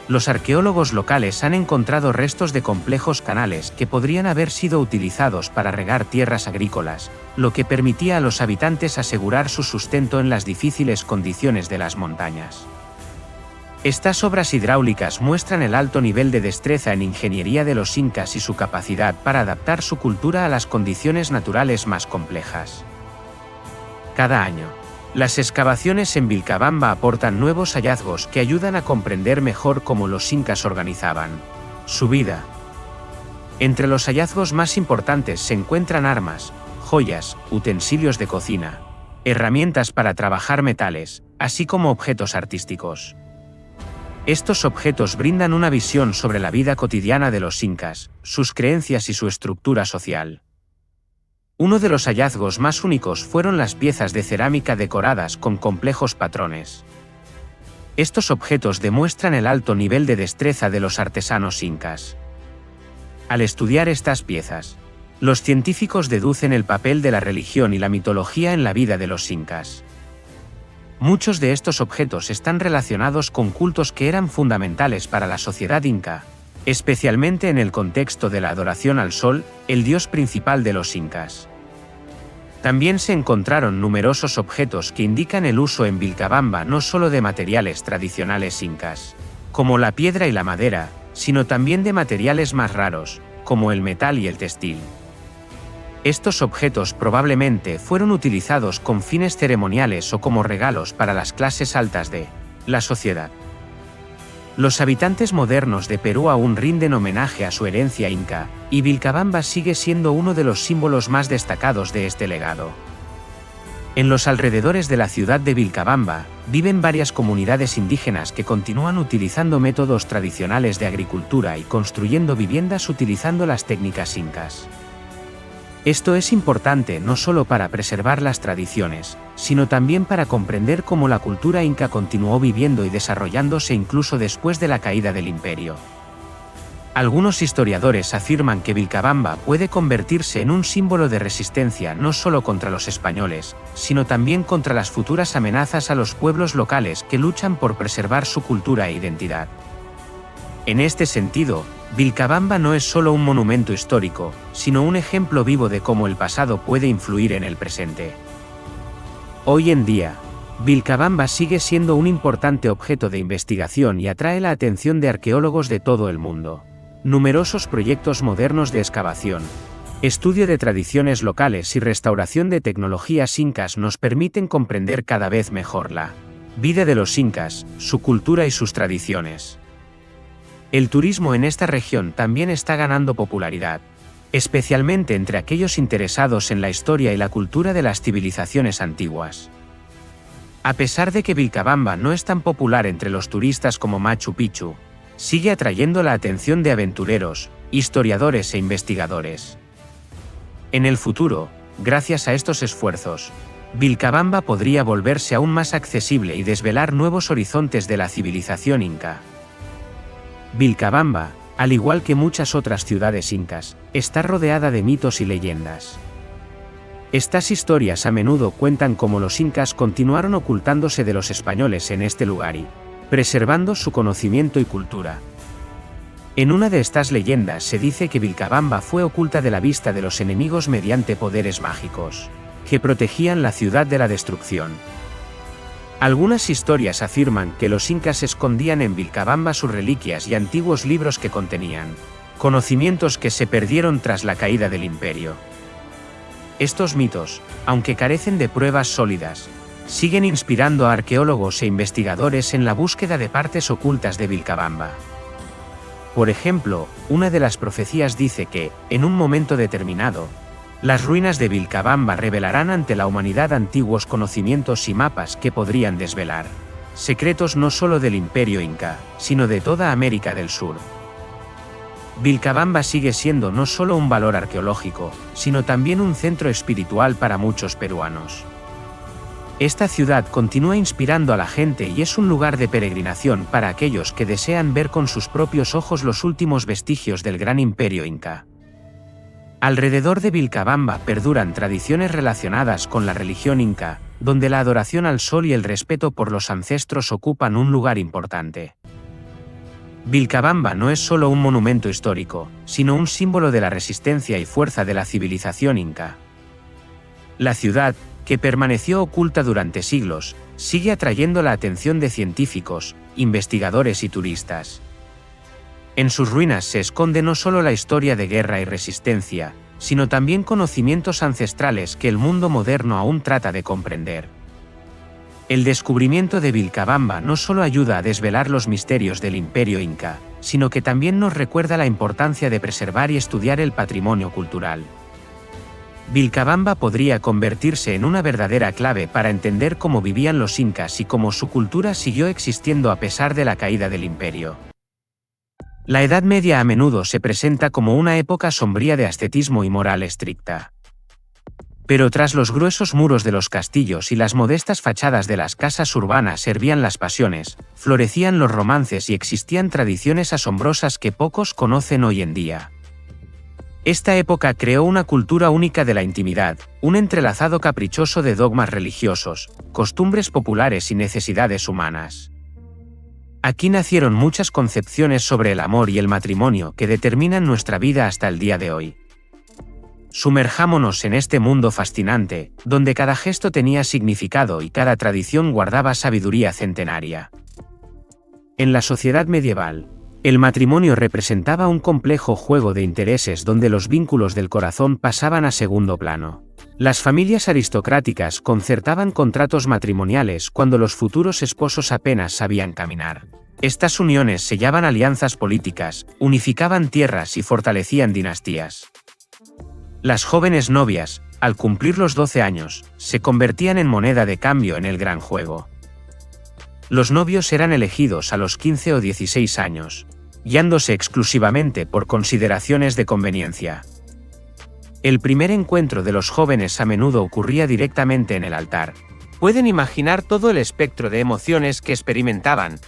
Los arqueólogos locales han encontrado restos de complejos canales que podrían haber sido utilizados para regar tierras agrícolas, lo que permitía a los habitantes asegurar su sustento en las difíciles condiciones de las montañas. Estas obras hidráulicas muestran el alto nivel de destreza en ingeniería de los incas y su capacidad para adaptar su cultura a las condiciones naturales más complejas. Cada año, las excavaciones en Vilcabamba aportan nuevos hallazgos que ayudan a comprender mejor cómo los incas organizaban su vida. Entre los hallazgos más importantes se encuentran armas, joyas, utensilios de cocina, herramientas para trabajar metales, así como objetos artísticos. Estos objetos brindan una visión sobre la vida cotidiana de los incas, sus creencias y su estructura social. Uno de los hallazgos más únicos fueron las piezas de cerámica decoradas con complejos patrones. Estos objetos demuestran el alto nivel de destreza de los artesanos incas. Al estudiar estas piezas, los científicos deducen el papel de la religión y la mitología en la vida de los incas. Muchos de estos objetos están relacionados con cultos que eran fundamentales para la sociedad inca, especialmente en el contexto de la adoración al sol, el dios principal de los incas. También se encontraron numerosos objetos que indican el uso en Vilcabamba no solo de materiales tradicionales incas, como la piedra y la madera, sino también de materiales más raros, como el metal y el textil. Estos objetos probablemente fueron utilizados con fines ceremoniales o como regalos para las clases altas de la sociedad. Los habitantes modernos de Perú aún rinden homenaje a su herencia inca, y Vilcabamba sigue siendo uno de los símbolos más destacados de este legado. En los alrededores de la ciudad de Vilcabamba, viven varias comunidades indígenas que continúan utilizando métodos tradicionales de agricultura y construyendo viviendas utilizando las técnicas incas. Esto es importante no solo para preservar las tradiciones, sino también para comprender cómo la cultura inca continuó viviendo y desarrollándose incluso después de la caída del imperio. Algunos historiadores afirman que Vilcabamba puede convertirse en un símbolo de resistencia no solo contra los españoles, sino también contra las futuras amenazas a los pueblos locales que luchan por preservar su cultura e identidad. En este sentido, Vilcabamba no es solo un monumento histórico, sino un ejemplo vivo de cómo el pasado puede influir en el presente. Hoy en día, Vilcabamba sigue siendo un importante objeto de investigación y atrae la atención de arqueólogos de todo el mundo. Numerosos proyectos modernos de excavación, estudio de tradiciones locales y restauración de tecnologías incas nos permiten comprender cada vez mejor la vida de los incas, su cultura y sus tradiciones. El turismo en esta región también está ganando popularidad, especialmente entre aquellos interesados en la historia y la cultura de las civilizaciones antiguas. A pesar de que Vilcabamba no es tan popular entre los turistas como Machu Picchu, sigue atrayendo la atención de aventureros, historiadores e investigadores. En el futuro, gracias a estos esfuerzos, Vilcabamba podría volverse aún más accesible y desvelar nuevos horizontes de la civilización inca. Vilcabamba, al igual que muchas otras ciudades incas, está rodeada de mitos y leyendas. Estas historias a menudo cuentan cómo los incas continuaron ocultándose de los españoles en este lugar y preservando su conocimiento y cultura. En una de estas leyendas se dice que Vilcabamba fue oculta de la vista de los enemigos mediante poderes mágicos, que protegían la ciudad de la destrucción. Algunas historias afirman que los incas escondían en Vilcabamba sus reliquias y antiguos libros que contenían conocimientos que se perdieron tras la caída del imperio. Estos mitos, aunque carecen de pruebas sólidas, siguen inspirando a arqueólogos e investigadores en la búsqueda de partes ocultas de Vilcabamba. Por ejemplo, una de las profecías dice que, en un momento determinado, las ruinas de Vilcabamba revelarán ante la humanidad antiguos conocimientos y mapas que podrían desvelar secretos no solo del Imperio Inca, sino de toda América del Sur. Vilcabamba sigue siendo no solo un valor arqueológico, sino también un centro espiritual para muchos peruanos. Esta ciudad continúa inspirando a la gente y es un lugar de peregrinación para aquellos que desean ver con sus propios ojos los últimos vestigios del gran Imperio Inca. Alrededor de Vilcabamba perduran tradiciones relacionadas con la religión inca, donde la adoración al sol y el respeto por los ancestros ocupan un lugar importante. Vilcabamba no es solo un monumento histórico, sino un símbolo de la resistencia y fuerza de la civilización inca. La ciudad, que permaneció oculta durante siglos, sigue atrayendo la atención de científicos, investigadores y turistas. En sus ruinas se esconde no solo la historia de guerra y resistencia, sino también conocimientos ancestrales que el mundo moderno aún trata de comprender. El descubrimiento de Vilcabamba no solo ayuda a desvelar los misterios del Imperio Inca, sino que también nos recuerda la importancia de preservar y estudiar el patrimonio cultural. Vilcabamba podría convertirse en una verdadera clave para entender cómo vivían los incas y cómo su cultura siguió existiendo a pesar de la caída del imperio. La Edad Media a menudo se presenta como una época sombría de ascetismo y moral estricta. Pero tras los gruesos muros de los castillos y las modestas fachadas de las casas urbanas hervían las pasiones, florecían los romances y existían tradiciones asombrosas que pocos conocen hoy en día. Esta época creó una cultura única de la intimidad, un entrelazado caprichoso de dogmas religiosos, costumbres populares y necesidades humanas. Aquí nacieron muchas concepciones sobre el amor y el matrimonio que determinan nuestra vida hasta el día de hoy. Sumerjámonos en este mundo fascinante, donde cada gesto tenía significado y cada tradición guardaba sabiduría centenaria. En la sociedad medieval, el matrimonio representaba un complejo juego de intereses donde los vínculos del corazón pasaban a segundo plano. Las familias aristocráticas concertaban contratos matrimoniales cuando los futuros esposos apenas sabían caminar. Estas uniones sellaban alianzas políticas, unificaban tierras y fortalecían dinastías. Las jóvenes novias, al cumplir los 12 años, se convertían en moneda de cambio en el gran juego. Los novios eran elegidos a los 15 o 16 años, guiándose exclusivamente por consideraciones de conveniencia. El primer encuentro de los jóvenes a menudo ocurría directamente en el altar. Pueden imaginar todo el espectro de emociones que experimentaban.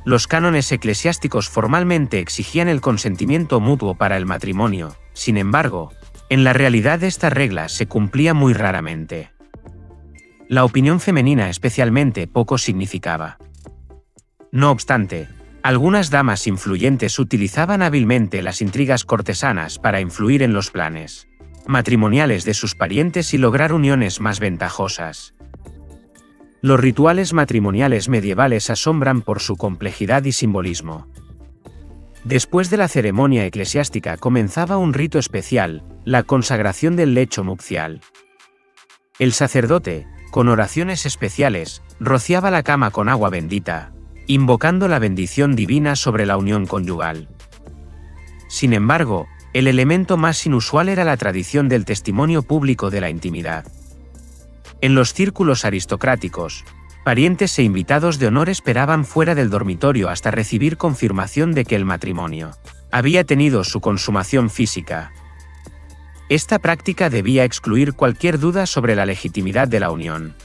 Los cánones eclesiásticos formalmente exigían el consentimiento mutuo para el matrimonio, sin embargo, en la realidad esta regla se cumplía muy raramente. La opinión femenina especialmente poco significaba. No obstante, algunas damas influyentes utilizaban hábilmente las intrigas cortesanas para influir en los planes matrimoniales de sus parientes y lograr uniones más ventajosas. Los rituales matrimoniales medievales asombran por su complejidad y simbolismo. Después de la ceremonia eclesiástica comenzaba un rito especial, la consagración del lecho nupcial. El sacerdote, con oraciones especiales, rociaba la cama con agua bendita, invocando la bendición divina sobre la unión conyugal. Sin embargo, el elemento más inusual era la tradición del testimonio público de la intimidad. En los círculos aristocráticos, parientes e invitados de honor esperaban fuera del dormitorio hasta recibir confirmación de que el matrimonio había tenido su consumación física. Esta práctica debía excluir cualquier duda sobre la legitimidad de la unión.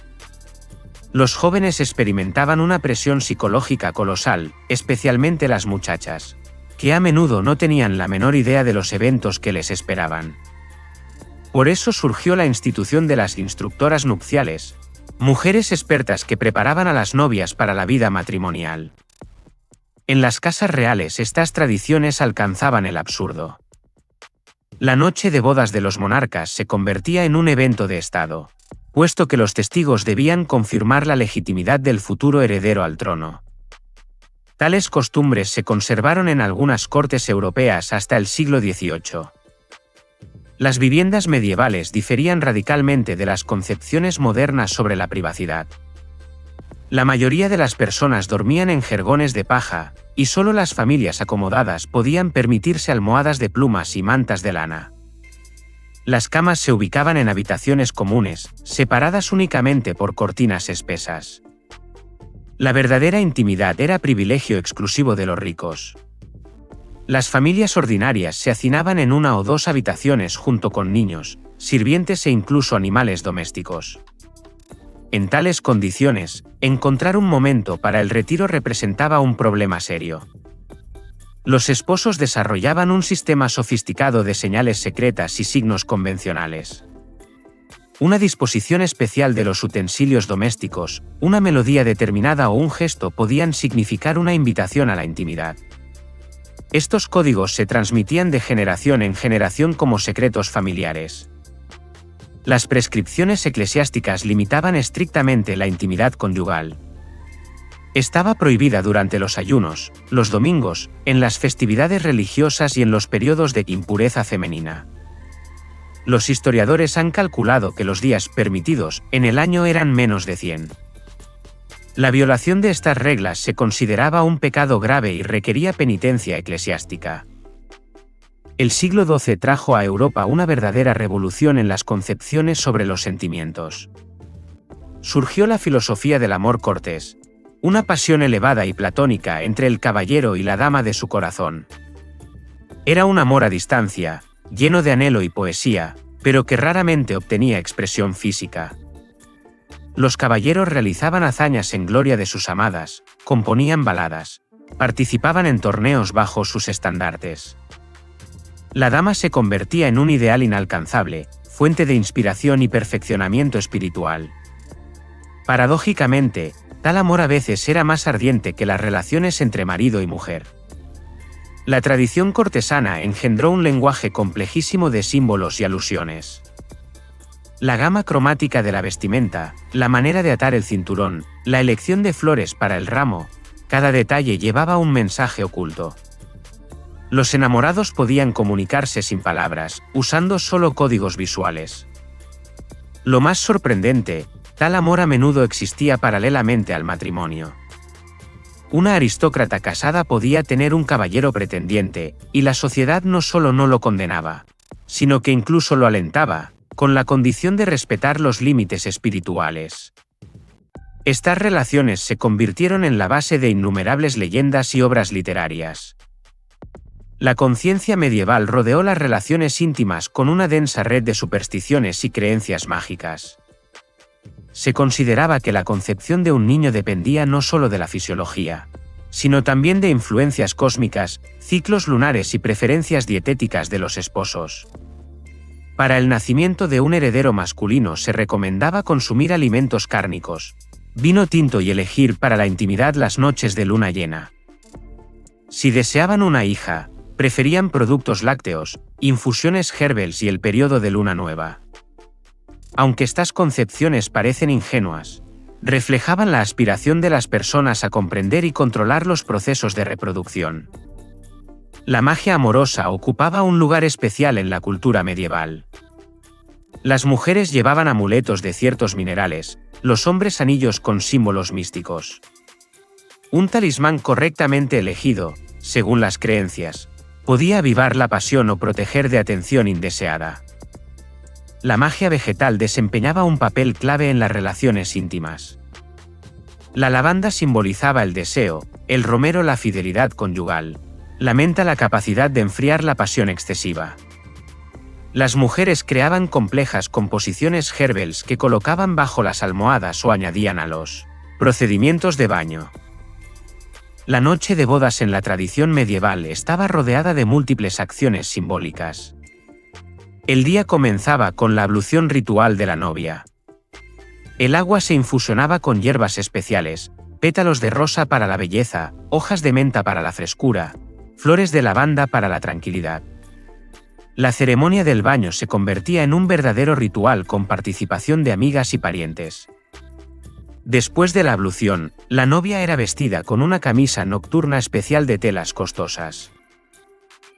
Los jóvenes experimentaban una presión psicológica colosal, especialmente las muchachas, que a menudo no tenían la menor idea de los eventos que les esperaban. Por eso surgió la institución de las instructoras nupciales, mujeres expertas que preparaban a las novias para la vida matrimonial. En las casas reales estas tradiciones alcanzaban el absurdo. La noche de bodas de los monarcas se convertía en un evento de Estado, puesto que los testigos debían confirmar la legitimidad del futuro heredero al trono. Tales costumbres se conservaron en algunas cortes europeas hasta el siglo XVIII. Las viviendas medievales diferían radicalmente de las concepciones modernas sobre la privacidad. La mayoría de las personas dormían en jergones de paja, y solo las familias acomodadas podían permitirse almohadas de plumas y mantas de lana. Las camas se ubicaban en habitaciones comunes, separadas únicamente por cortinas espesas. La verdadera intimidad era privilegio exclusivo de los ricos. Las familias ordinarias se hacinaban en una o dos habitaciones junto con niños, sirvientes e incluso animales domésticos. En tales condiciones, encontrar un momento para el retiro representaba un problema serio. Los esposos desarrollaban un sistema sofisticado de señales secretas y signos convencionales. Una disposición especial de los utensilios domésticos, una melodía determinada o un gesto podían significar una invitación a la intimidad. Estos códigos se transmitían de generación en generación como secretos familiares. Las prescripciones eclesiásticas limitaban estrictamente la intimidad conyugal. Estaba prohibida durante los ayunos, los domingos, en las festividades religiosas y en los periodos de impureza femenina. Los historiadores han calculado que los días permitidos en el año eran menos de 100. La violación de estas reglas se consideraba un pecado grave y requería penitencia eclesiástica. El siglo XII trajo a Europa una verdadera revolución en las concepciones sobre los sentimientos. Surgió la filosofía del amor cortés, una pasión elevada y platónica entre el caballero y la dama de su corazón. Era un amor a distancia, lleno de anhelo y poesía, pero que raramente obtenía expresión física. Los caballeros realizaban hazañas en gloria de sus amadas, componían baladas, participaban en torneos bajo sus estandartes. La dama se convertía en un ideal inalcanzable, fuente de inspiración y perfeccionamiento espiritual. Paradójicamente, tal amor a veces era más ardiente que las relaciones entre marido y mujer. La tradición cortesana engendró un lenguaje complejísimo de símbolos y alusiones. La gama cromática de la vestimenta, la manera de atar el cinturón, la elección de flores para el ramo, cada detalle llevaba un mensaje oculto. Los enamorados podían comunicarse sin palabras, usando solo códigos visuales. Lo más sorprendente, tal amor a menudo existía paralelamente al matrimonio. Una aristócrata casada podía tener un caballero pretendiente, y la sociedad no solo no lo condenaba, sino que incluso lo alentaba, con la condición de respetar los límites espirituales. Estas relaciones se convirtieron en la base de innumerables leyendas y obras literarias. La conciencia medieval rodeó las relaciones íntimas con una densa red de supersticiones y creencias mágicas. Se consideraba que la concepción de un niño dependía no solo de la fisiología, sino también de influencias cósmicas, ciclos lunares y preferencias dietéticas de los esposos. Para el nacimiento de un heredero masculino se recomendaba consumir alimentos cárnicos, vino tinto y elegir para la intimidad las noches de luna llena. Si deseaban una hija, preferían productos lácteos, infusiones herbales y el periodo de luna nueva. Aunque estas concepciones parecen ingenuas, reflejaban la aspiración de las personas a comprender y controlar los procesos de reproducción. La magia amorosa ocupaba un lugar especial en la cultura medieval. Las mujeres llevaban amuletos de ciertos minerales, los hombres anillos con símbolos místicos. Un talismán correctamente elegido, según las creencias, podía avivar la pasión o proteger de atención indeseada. La magia vegetal desempeñaba un papel clave en las relaciones íntimas. La lavanda simbolizaba el deseo, el romero la fidelidad conyugal, la menta la capacidad de enfriar la pasión excesiva. Las mujeres creaban complejas composiciones herbales que colocaban bajo las almohadas o añadían a los procedimientos de baño. La noche de bodas en la tradición medieval estaba rodeada de múltiples acciones simbólicas. El día comenzaba con la ablución ritual de la novia. El agua se infusionaba con hierbas especiales, pétalos de rosa para la belleza, hojas de menta para la frescura, flores de lavanda para la tranquilidad. La ceremonia del baño se convertía en un verdadero ritual con participación de amigas y parientes. Después de la ablución, la novia era vestida con una camisa nocturna especial de telas costosas.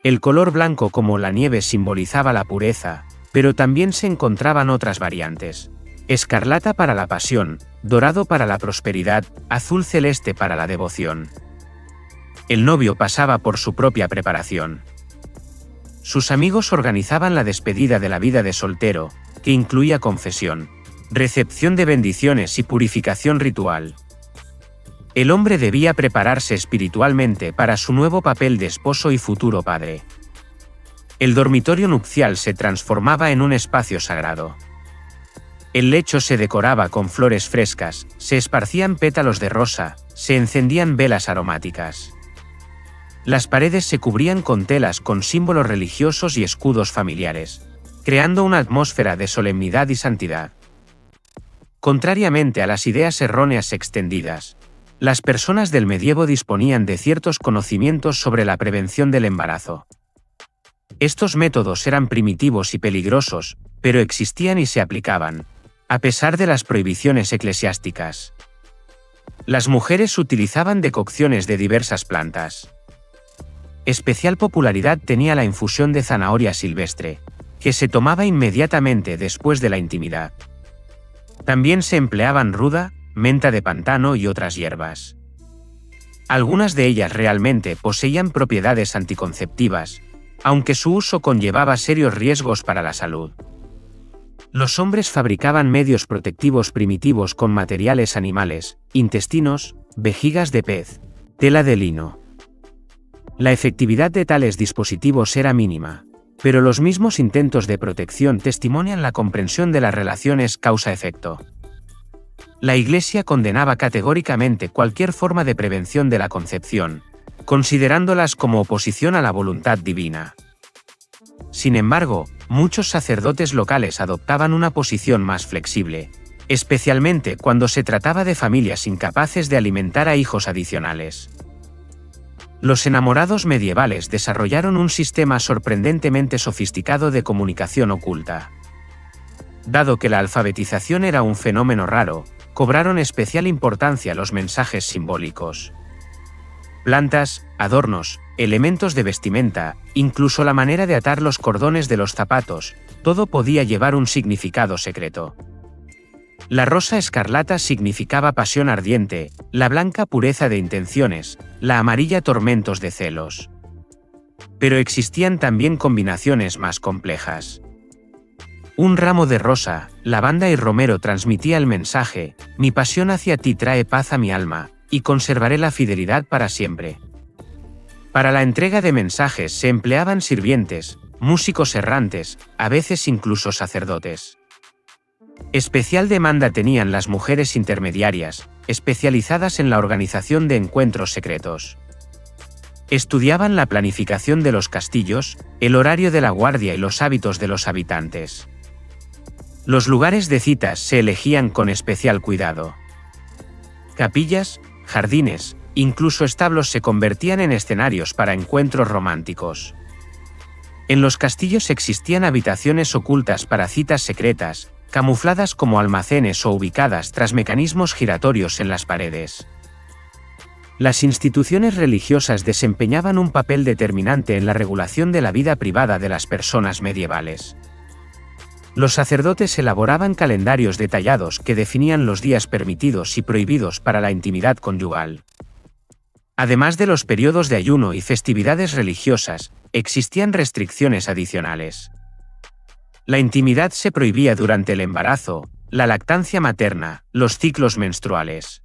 El color blanco como la nieve simbolizaba la pureza, pero también se encontraban otras variantes. Escarlata para la pasión, dorado para la prosperidad, azul celeste para la devoción. El novio pasaba por su propia preparación. Sus amigos organizaban la despedida de la vida de soltero, que incluía confesión, recepción de bendiciones y purificación ritual. El hombre debía prepararse espiritualmente para su nuevo papel de esposo y futuro padre. El dormitorio nupcial se transformaba en un espacio sagrado. El lecho se decoraba con flores frescas, se esparcían pétalos de rosa, se encendían velas aromáticas. Las paredes se cubrían con telas con símbolos religiosos y escudos familiares, creando una atmósfera de solemnidad y santidad. Contrariamente a las ideas erróneas extendidas, las personas del medievo disponían de ciertos conocimientos sobre la prevención del embarazo. Estos métodos eran primitivos y peligrosos, pero existían y se aplicaban, a pesar de las prohibiciones eclesiásticas. Las mujeres utilizaban decocciones de diversas plantas. Especial popularidad tenía la infusión de zanahoria silvestre, que se tomaba inmediatamente después de la intimidad. También se empleaban ruda, menta de pantano y otras hierbas. Algunas de ellas realmente poseían propiedades anticonceptivas, aunque su uso conllevaba serios riesgos para la salud. Los hombres fabricaban medios protectivos primitivos con materiales animales, intestinos, vejigas de pez, tela de lino. La efectividad de tales dispositivos era mínima, pero los mismos intentos de protección testimonian la comprensión de las relaciones causa-efecto. La Iglesia condenaba categóricamente cualquier forma de prevención de la concepción, considerándolas como oposición a la voluntad divina. Sin embargo, muchos sacerdotes locales adoptaban una posición más flexible, especialmente cuando se trataba de familias incapaces de alimentar a hijos adicionales. Los enamorados medievales desarrollaron un sistema sorprendentemente sofisticado de comunicación oculta. Dado que la alfabetización era un fenómeno raro, cobraron especial importancia los mensajes simbólicos. Plantas, adornos, elementos de vestimenta, incluso la manera de atar los cordones de los zapatos, todo podía llevar un significado secreto. La rosa escarlata significaba pasión ardiente, la blanca pureza de intenciones, la amarilla tormentos de celos. Pero existían también combinaciones más complejas. Un ramo de rosa, lavanda y romero transmitía el mensaje: mi pasión hacia ti trae paz a mi alma, y conservaré la fidelidad para siempre. Para la entrega de mensajes se empleaban sirvientes, músicos errantes, a veces incluso sacerdotes. Especial demanda tenían las mujeres intermediarias, especializadas en la organización de encuentros secretos. Estudiaban la planificación de los castillos, el horario de la guardia y los hábitos de los habitantes. Los lugares de citas se elegían con especial cuidado. Capillas, jardines, incluso establos se convertían en escenarios para encuentros románticos. En los castillos existían habitaciones ocultas para citas secretas, camufladas como almacenes o ubicadas tras mecanismos giratorios en las paredes. Las instituciones religiosas desempeñaban un papel determinante en la regulación de la vida privada de las personas medievales. Los sacerdotes elaboraban calendarios detallados que definían los días permitidos y prohibidos para la intimidad conyugal. Además de los periodos de ayuno y festividades religiosas, existían restricciones adicionales. La intimidad se prohibía durante el embarazo, la lactancia materna, los ciclos menstruales.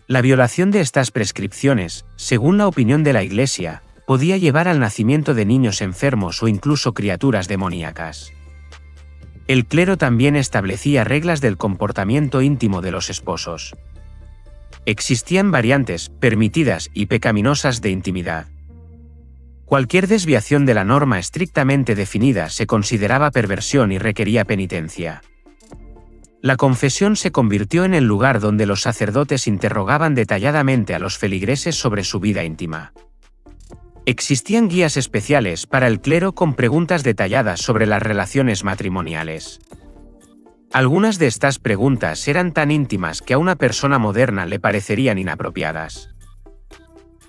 La violación de estas prescripciones, según la opinión de la Iglesia, podía llevar al nacimiento de niños enfermos o incluso criaturas demoníacas. El clero también establecía reglas del comportamiento íntimo de los esposos. Existían variantes, permitidas y pecaminosas de intimidad. Cualquier desviación de la norma estrictamente definida se consideraba perversión y requería penitencia. La confesión se convirtió en el lugar donde los sacerdotes interrogaban detalladamente a los feligreses sobre su vida íntima. Existían guías especiales para el clero con preguntas detalladas sobre las relaciones matrimoniales. Algunas de estas preguntas eran tan íntimas que a una persona moderna le parecerían inapropiadas.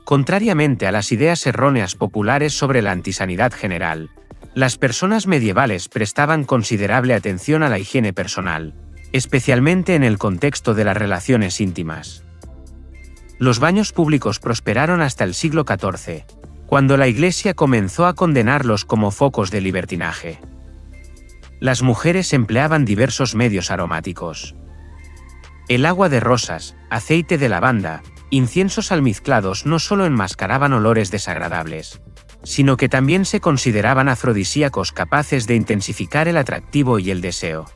Contrariamente a las ideas erróneas populares sobre la antisanidad general, las personas medievales prestaban considerable atención a la higiene personal, especialmente en el contexto de las relaciones íntimas. Los baños públicos prosperaron hasta el siglo XIV, cuando la Iglesia comenzó a condenarlos como focos de libertinaje. Las mujeres empleaban diversos medios aromáticos. El agua de rosas, aceite de lavanda, inciensos almizclados no solo enmascaraban olores desagradables, sino que también se consideraban afrodisíacos capaces de intensificar el atractivo y el deseo.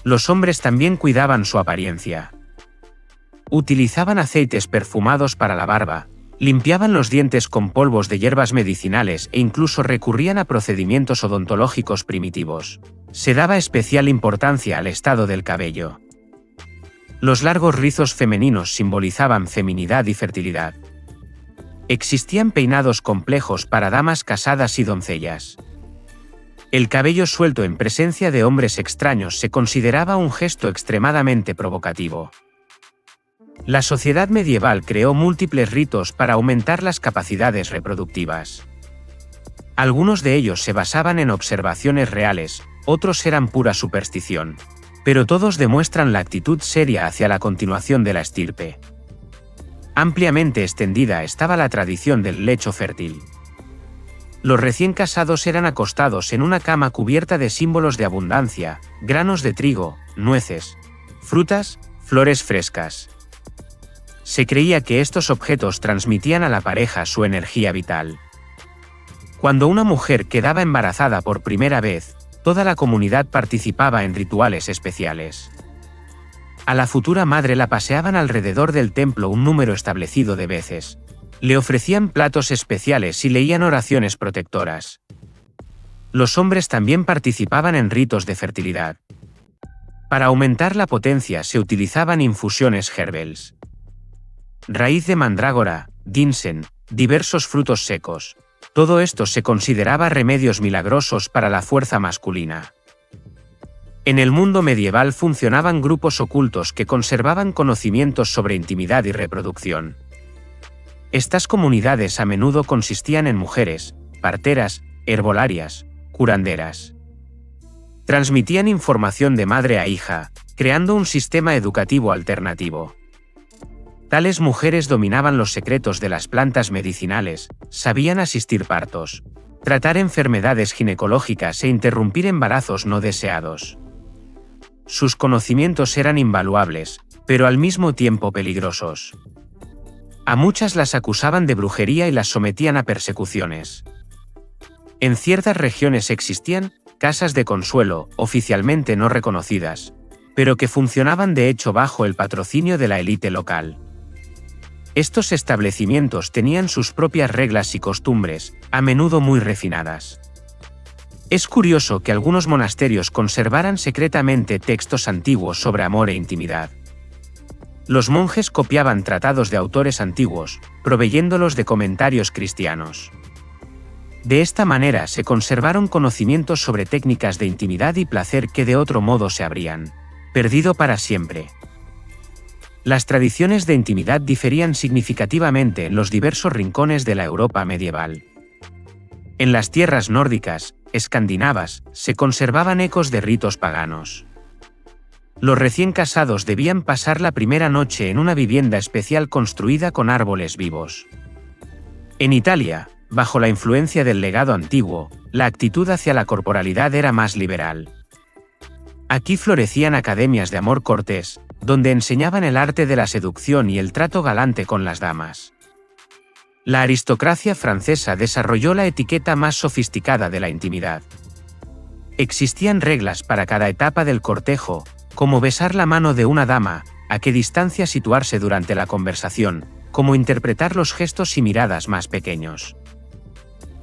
Los hombres también cuidaban su apariencia. Utilizaban aceites perfumados para la barba, limpiaban los dientes con polvos de hierbas medicinales e incluso recurrían a procedimientos odontológicos primitivos. Se daba especial importancia al estado del cabello. Los largos rizos femeninos simbolizaban feminidad y fertilidad. Existían peinados complejos para damas casadas y doncellas. El cabello suelto en presencia de hombres extraños se consideraba un gesto extremadamente provocativo. La sociedad medieval creó múltiples ritos para aumentar las capacidades reproductivas. Algunos de ellos se basaban en observaciones reales, otros eran pura superstición. Pero todos demuestran la actitud seria hacia la continuación de la estirpe. Ampliamente extendida estaba la tradición del lecho fértil. Los recién casados eran acostados en una cama cubierta de símbolos de abundancia, granos de trigo, nueces, frutas, flores frescas. Se creía que estos objetos transmitían a la pareja su energía vital. Cuando una mujer quedaba embarazada por primera vez, toda la comunidad participaba en rituales especiales. A la futura madre la paseaban alrededor del templo un número establecido de veces. Le ofrecían platos especiales y leían oraciones protectoras. Los hombres también participaban en ritos de fertilidad. Para aumentar la potencia se utilizaban infusiones herbales. Raíz de mandrágora, ginseng, diversos frutos secos. Todo esto se consideraba remedios milagrosos para la fuerza masculina. En el mundo medieval funcionaban grupos ocultos que conservaban conocimientos sobre intimidad y reproducción. Estas comunidades a menudo consistían en mujeres, parteras, herbolarias, curanderas. Transmitían información de madre a hija, creando un sistema educativo alternativo. Tales mujeres dominaban los secretos de las plantas medicinales, sabían asistir partos, tratar enfermedades ginecológicas e interrumpir embarazos no deseados. Sus conocimientos eran invaluables, pero al mismo tiempo peligrosos. A muchas las acusaban de brujería y las sometían a persecuciones. En ciertas regiones existían casas de consuelo, oficialmente no reconocidas, pero que funcionaban de hecho bajo el patrocinio de la élite local. Estos establecimientos tenían sus propias reglas y costumbres, a menudo muy refinadas. Es curioso que algunos monasterios conservaran secretamente textos antiguos sobre amor e intimidad. Los monjes copiaban tratados de autores antiguos, proveyéndolos de comentarios cristianos. De esta manera se conservaron conocimientos sobre técnicas de intimidad y placer que de otro modo se habrían perdido para siempre. Las tradiciones de intimidad diferían significativamente en los diversos rincones de la Europa medieval. En las tierras nórdicas, escandinavas, se conservaban ecos de ritos paganos. Los recién casados debían pasar la primera noche en una vivienda especial construida con árboles vivos. En Italia, bajo la influencia del legado antiguo, la actitud hacia la corporalidad era más liberal. Aquí florecían academias de amor cortés, donde enseñaban el arte de la seducción y el trato galante con las damas. La aristocracia francesa desarrolló la etiqueta más sofisticada de la intimidad. Existían reglas para cada etapa del cortejo, como besar la mano de una dama, a qué distancia situarse durante la conversación, como interpretar los gestos y miradas más pequeños.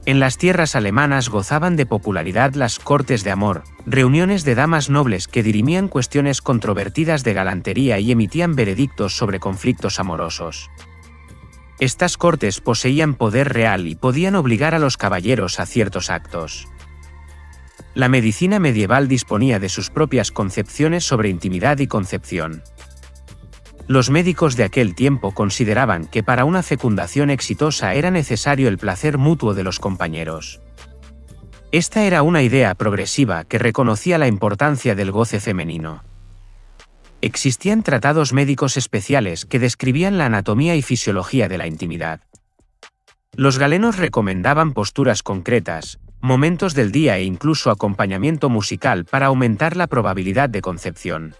En las tierras alemanas gozaban de popularidad las cortes de amor, reuniones de damas nobles que dirimían cuestiones controvertidas de galantería y emitían veredictos sobre conflictos amorosos. Estas cortes poseían poder real y podían obligar a los caballeros a ciertos actos. La medicina medieval disponía de sus propias concepciones sobre intimidad y concepción. Los médicos de aquel tiempo consideraban que para una fecundación exitosa era necesario el placer mutuo de los compañeros. Esta era una idea progresiva que reconocía la importancia del goce femenino. Existían tratados médicos especiales que describían la anatomía y fisiología de la intimidad. Los galenos recomendaban posturas concretas, momentos del día e incluso acompañamiento musical para aumentar la probabilidad de concepción.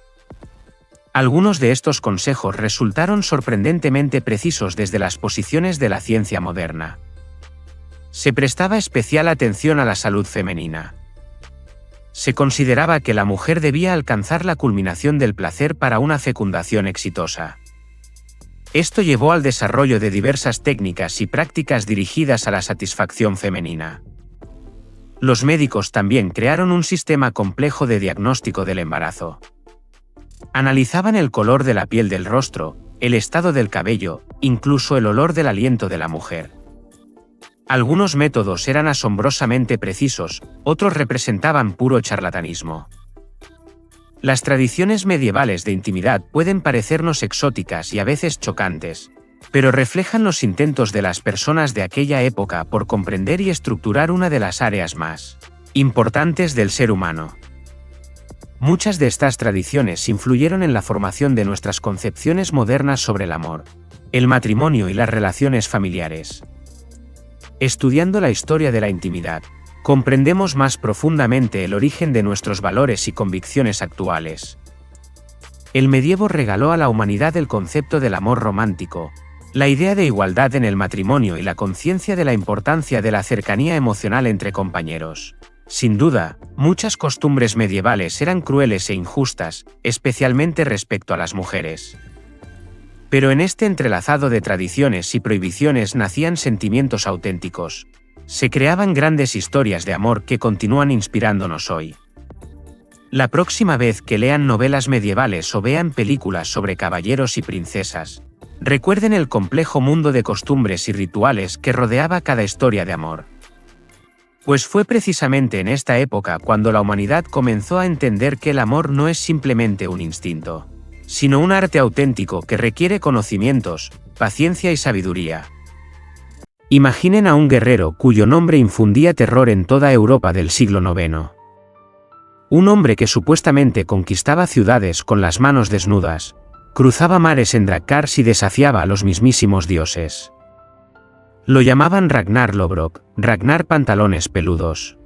Algunos de estos consejos resultaron sorprendentemente precisos desde las posiciones de la ciencia moderna. Se prestaba especial atención a la salud femenina. Se consideraba que la mujer debía alcanzar la culminación del placer para una fecundación exitosa. Esto llevó al desarrollo de diversas técnicas y prácticas dirigidas a la satisfacción femenina. Los médicos también crearon un sistema complejo de diagnóstico del embarazo. Analizaban el color de la piel del rostro, el estado del cabello, incluso el olor del aliento de la mujer. Algunos métodos eran asombrosamente precisos, otros representaban puro charlatanismo. Las tradiciones medievales de intimidad pueden parecernos exóticas y a veces chocantes, pero reflejan los intentos de las personas de aquella época por comprender y estructurar una de las áreas más importantes del ser humano. Muchas de estas tradiciones influyeron en la formación de nuestras concepciones modernas sobre el amor, el matrimonio y las relaciones familiares. Estudiando la historia de la intimidad, comprendemos más profundamente el origen de nuestros valores y convicciones actuales. El medievo regaló a la humanidad el concepto del amor romántico, la idea de igualdad en el matrimonio y la conciencia de la importancia de la cercanía emocional entre compañeros. Sin duda, muchas costumbres medievales eran crueles e injustas, especialmente respecto a las mujeres. Pero en este entrelazado de tradiciones y prohibiciones nacían sentimientos auténticos, Se creaban grandes historias de amor que continúan inspirándonos hoy. La próxima vez que lean novelas medievales o vean películas sobre caballeros y princesas, recuerden el complejo mundo de costumbres y rituales que rodeaba cada historia de amor. Pues fue precisamente en esta época cuando la humanidad comenzó a entender que el amor no es simplemente un instinto, sino un arte auténtico que requiere conocimientos, paciencia y sabiduría. Imaginen a un guerrero cuyo nombre infundía terror en toda Europa del siglo IX. Un hombre que supuestamente conquistaba ciudades con las manos desnudas, cruzaba mares en Drakkars y desafiaba a los mismísimos dioses. Lo llamaban Ragnar Lodbrok, Ragnar Pantalones Peludos.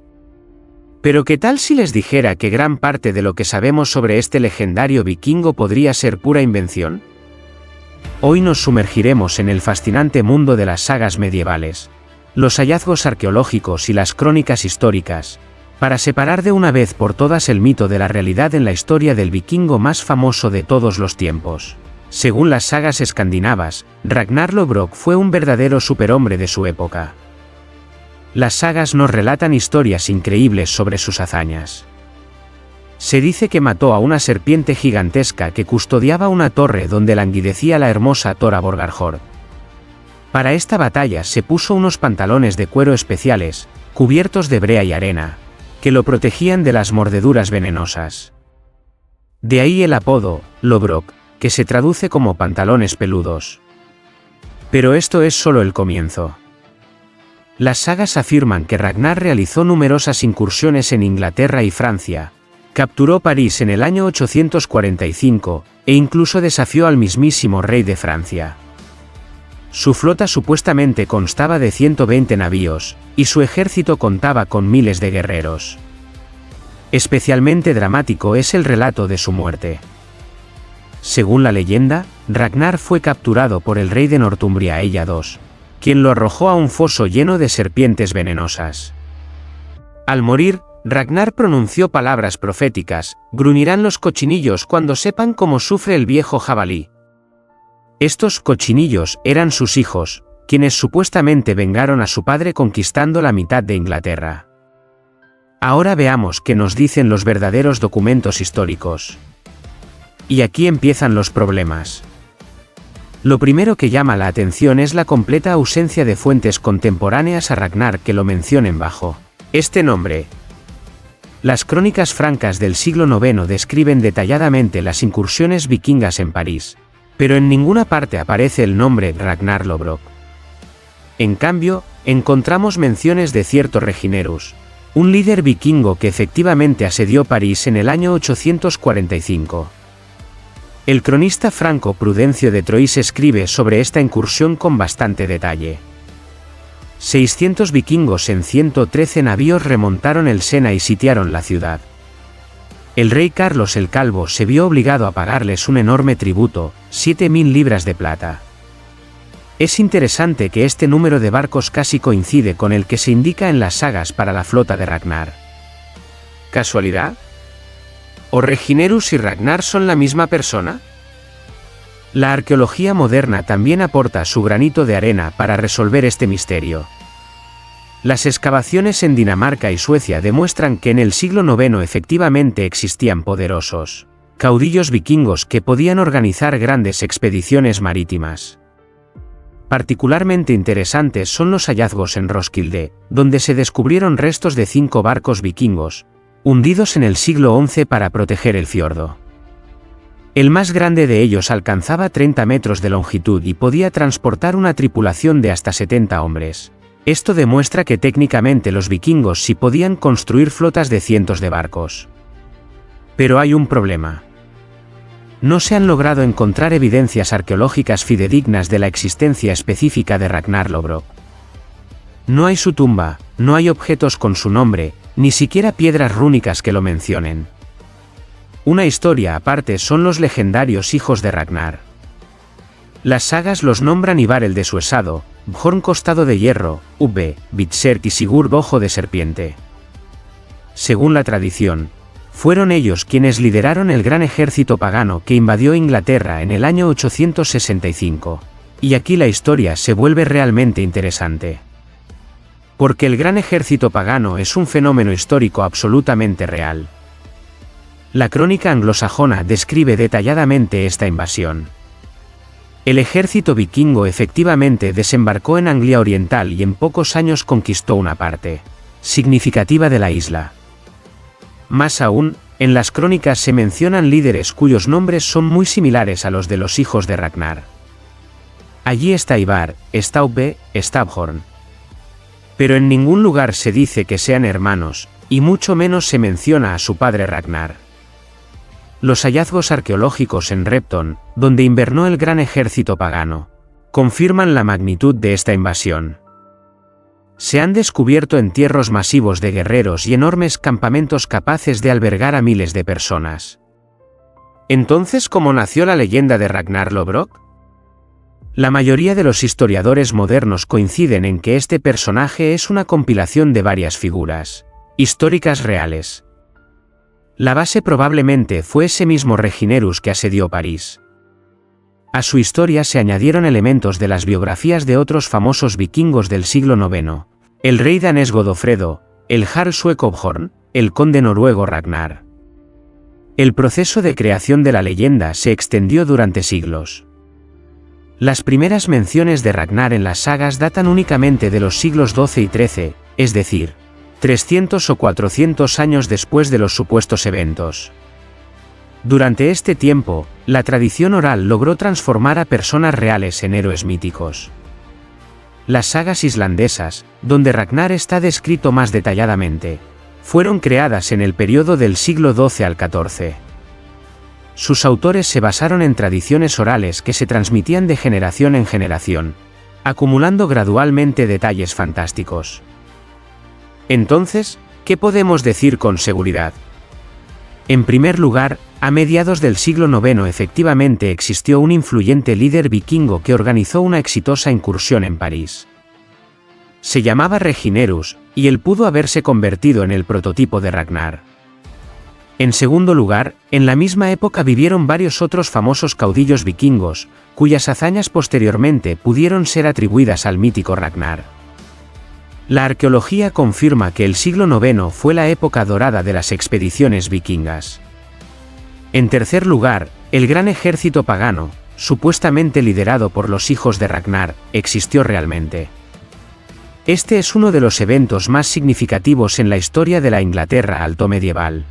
Pero ¿qué tal si les dijera que gran parte de lo que sabemos sobre este legendario vikingo podría ser pura invención? Hoy nos sumergiremos en el fascinante mundo de las sagas medievales, los hallazgos arqueológicos y las crónicas históricas, para separar de una vez por todas el mito de la realidad en la historia del vikingo más famoso de todos los tiempos. Según las sagas escandinavas, Ragnar Lodbrok fue un verdadero superhombre de su época. Las sagas nos relatan historias increíbles sobre sus hazañas. Se dice que mató a una serpiente gigantesca que custodiaba una torre donde languidecía la hermosa Thora Borgarhord. Para esta batalla se puso unos pantalones de cuero especiales, cubiertos de brea y arena, que lo protegían de las mordeduras venenosas. De ahí el apodo, Lodbrok, que se traduce como pantalones peludos. Pero esto es solo el comienzo. Las sagas afirman que Ragnar realizó numerosas incursiones en Inglaterra y Francia, capturó París en el año 845, e incluso desafió al mismísimo rey de Francia. Su flota supuestamente constaba de 120 navíos, y su ejército contaba con miles de guerreros. Especialmente dramático es el relato de su muerte. Según la leyenda, Ragnar fue capturado por el rey de Northumbria Ella II, quien lo arrojó a un foso lleno de serpientes venenosas. Al morir, Ragnar pronunció palabras proféticas: gruñirán los cochinillos cuando sepan cómo sufre el viejo jabalí. Estos cochinillos eran sus hijos, quienes supuestamente vengaron a su padre conquistando la mitad de Inglaterra. Ahora veamos qué nos dicen los verdaderos documentos históricos. Y aquí empiezan los problemas. Lo primero que llama la atención es la completa ausencia de fuentes contemporáneas a Ragnar que lo mencionen bajo este nombre. Las crónicas francas del siglo IX describen detalladamente las incursiones vikingas en París, pero en ninguna parte aparece el nombre Ragnar Lodbrok. En cambio, encontramos menciones de cierto Reginerus, un líder vikingo que efectivamente asedió París en el año 845. El cronista franco Prudencio de Troyes escribe sobre esta incursión con bastante detalle. 600 vikingos en 113 navíos remontaron el Sena y sitiaron la ciudad. El rey Carlos el Calvo se vio obligado a pagarles un enorme tributo, 7.000 libras de plata. Es interesante que este número de barcos casi coincide con el que se indica en las sagas para la flota de Ragnar. ¿Casualidad? ¿O Reginerus y Ragnar son la misma persona? La arqueología moderna también aporta su granito de arena para resolver este misterio. Las excavaciones en Dinamarca y Suecia demuestran que en el siglo IX efectivamente existían poderosos caudillos vikingos que podían organizar grandes expediciones marítimas. Particularmente interesantes son los hallazgos en Roskilde, donde se descubrieron restos de 5 barcos vikingos, hundidos en el siglo XI para proteger el fiordo. El más grande de ellos alcanzaba 30 metros de longitud y podía transportar una tripulación de hasta 70 hombres. Esto demuestra que técnicamente los vikingos sí podían construir flotas de cientos de barcos. Pero hay un problema. No se han logrado encontrar evidencias arqueológicas fidedignas de la existencia específica de Ragnar Lodbrok. No hay su tumba, no hay objetos con su nombre, ni siquiera piedras rúnicas que lo mencionen. Una historia aparte son los legendarios hijos de Ragnar. Las sagas los nombran Ivar el Desuesado, Bjorn Costado de Hierro, Ubbe, Bitserk y Sigurd Ojo de Serpiente. Según la tradición, fueron ellos quienes lideraron el gran ejército pagano que invadió Inglaterra en el año 865. Y aquí la historia se vuelve realmente interesante. Porque el gran ejército pagano es un fenómeno histórico absolutamente real. La crónica anglosajona describe detalladamente esta invasión. El ejército vikingo efectivamente desembarcó en Anglia Oriental y en pocos años conquistó una parte significativa de la isla. Más aún, en las crónicas se mencionan líderes cuyos nombres son muy similares a los de los hijos de Ragnar. Allí está Ivar, Staubbe, Stabhorn. Pero en ningún lugar se dice que sean hermanos, y mucho menos se menciona a su padre Ragnar. Los hallazgos arqueológicos en Repton, donde invernó el gran ejército pagano, confirman la magnitud de esta invasión. Se han descubierto entierros masivos de guerreros y enormes campamentos capaces de albergar a miles de personas. Entonces, ¿cómo nació la leyenda de Ragnar Lodbrok? La mayoría de los historiadores modernos coinciden en que este personaje es una compilación de varias figuras históricas reales. La base probablemente fue ese mismo Reginerus que asedió París. A su historia se añadieron elementos de las biografías de otros famosos vikingos del siglo IX, el rey danés Godofredo, el jarl sueco Bjorn, el conde noruego Ragnar. El proceso de creación de la leyenda se extendió durante siglos. Las primeras menciones de Ragnar en las sagas datan únicamente de los siglos XII y XIII, es decir, 300 o 400 años después de los supuestos eventos. Durante este tiempo, la tradición oral logró transformar a personas reales en héroes míticos. Las sagas islandesas, donde Ragnar está descrito más detalladamente, fueron creadas en el periodo del siglo XII al XIV. Sus autores se basaron en tradiciones orales que se transmitían de generación en generación, acumulando gradualmente detalles fantásticos. Entonces, ¿qué podemos decir con seguridad? En primer lugar, a mediados del siglo IX efectivamente existió un influyente líder vikingo que organizó una exitosa incursión en París. Se llamaba Reginerus, y él pudo haberse convertido en el prototipo de Ragnar. En segundo lugar, en la misma época vivieron varios otros famosos caudillos vikingos, cuyas hazañas posteriormente pudieron ser atribuidas al mítico Ragnar. La arqueología confirma que el siglo IX fue la época dorada de las expediciones vikingas. En tercer lugar, el gran ejército pagano, supuestamente liderado por los hijos de Ragnar, existió realmente. Este es uno de los eventos más significativos en la historia de la Inglaterra altomedieval.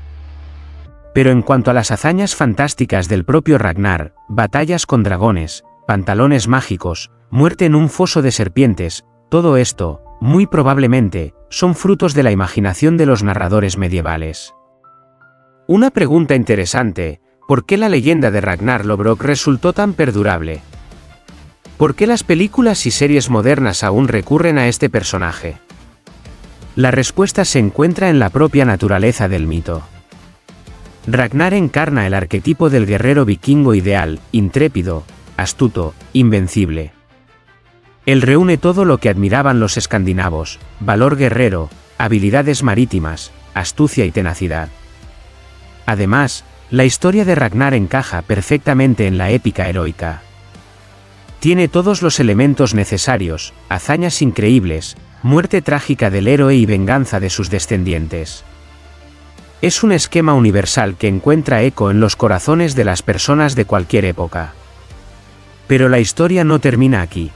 Pero en cuanto a las hazañas fantásticas del propio Ragnar, batallas con dragones, pantalones mágicos, muerte en un foso de serpientes, todo esto, muy probablemente, son frutos de la imaginación de los narradores medievales. Una pregunta interesante: ¿por qué la leyenda de Ragnar Lodbrok resultó tan perdurable? ¿Por qué las películas y series modernas aún recurren a este personaje? La respuesta se encuentra en la propia naturaleza del mito. Ragnar encarna el arquetipo del guerrero vikingo ideal, intrépido, astuto, invencible. Él reúne todo lo que admiraban los escandinavos: valor guerrero, habilidades marítimas, astucia y tenacidad. Además, la historia de Ragnar encaja perfectamente en la épica heroica. Tiene todos los elementos necesarios: hazañas increíbles, muerte trágica del héroe y venganza de sus descendientes. Es un esquema universal que encuentra eco en los corazones de las personas de cualquier época. Pero la historia no termina aquí.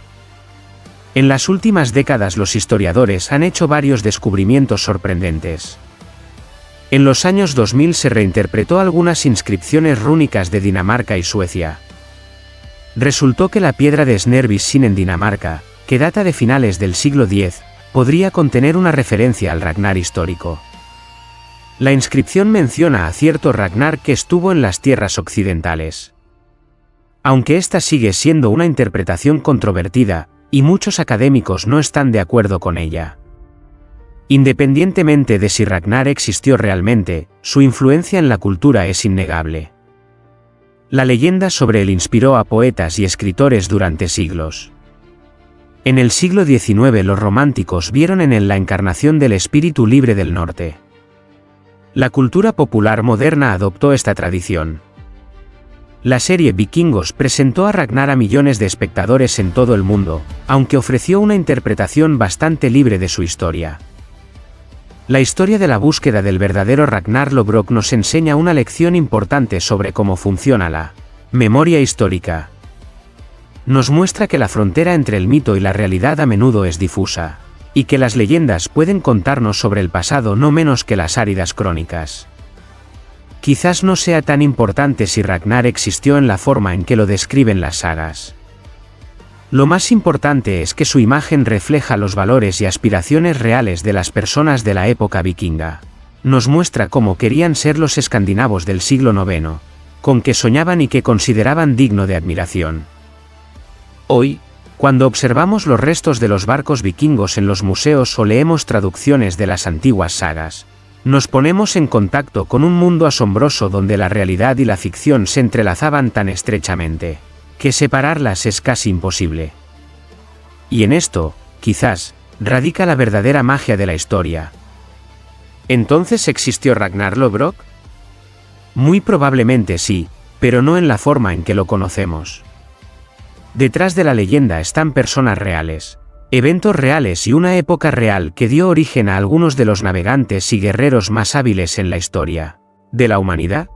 En las últimas décadas los historiadores han hecho varios descubrimientos sorprendentes. En los años 2000 se reinterpretó algunas inscripciones rúnicas de Dinamarca y Suecia. Resultó que la piedra de Snervissin en Dinamarca, que data de finales del siglo X, podría contener una referencia al Ragnar histórico. La inscripción menciona a cierto Ragnar que estuvo en las tierras occidentales. Aunque esta sigue siendo una interpretación controvertida, y muchos académicos no están de acuerdo con ella. Independientemente de si Ragnar existió realmente, su influencia en la cultura es innegable. La leyenda sobre él inspiró a poetas y escritores durante siglos. En el siglo XIX los románticos vieron en él la encarnación del espíritu libre del norte. La cultura popular moderna adoptó esta tradición. La serie Vikingos presentó a Ragnar a millones de espectadores en todo el mundo, aunque ofreció una interpretación bastante libre de su historia. La historia de la búsqueda del verdadero Ragnar Lodbrok nos enseña una lección importante sobre cómo funciona la memoria histórica. Nos muestra que la frontera entre el mito y la realidad a menudo es difusa, y que las leyendas pueden contarnos sobre el pasado no menos que las áridas crónicas. Quizás no sea tan importante si Ragnar existió en la forma en que lo describen las sagas. Lo más importante es que su imagen refleja los valores y aspiraciones reales de las personas de la época vikinga. Nos muestra cómo querían ser los escandinavos del siglo IX, con que soñaban y que consideraban digno de admiración. Hoy, cuando observamos los restos de los barcos vikingos en los museos o leemos traducciones de las antiguas sagas, nos ponemos en contacto con un mundo asombroso donde la realidad y la ficción se entrelazaban tan estrechamente, que separarlas es casi imposible. Y en esto, quizás, radica la verdadera magia de la historia. ¿Entonces existió Ragnar Lodbrok? Muy probablemente sí, pero no en la forma en que lo conocemos. Detrás de la leyenda están personas reales, eventos reales y una época real que dio origen a algunos de los navegantes y guerreros más hábiles en la historia de la humanidad.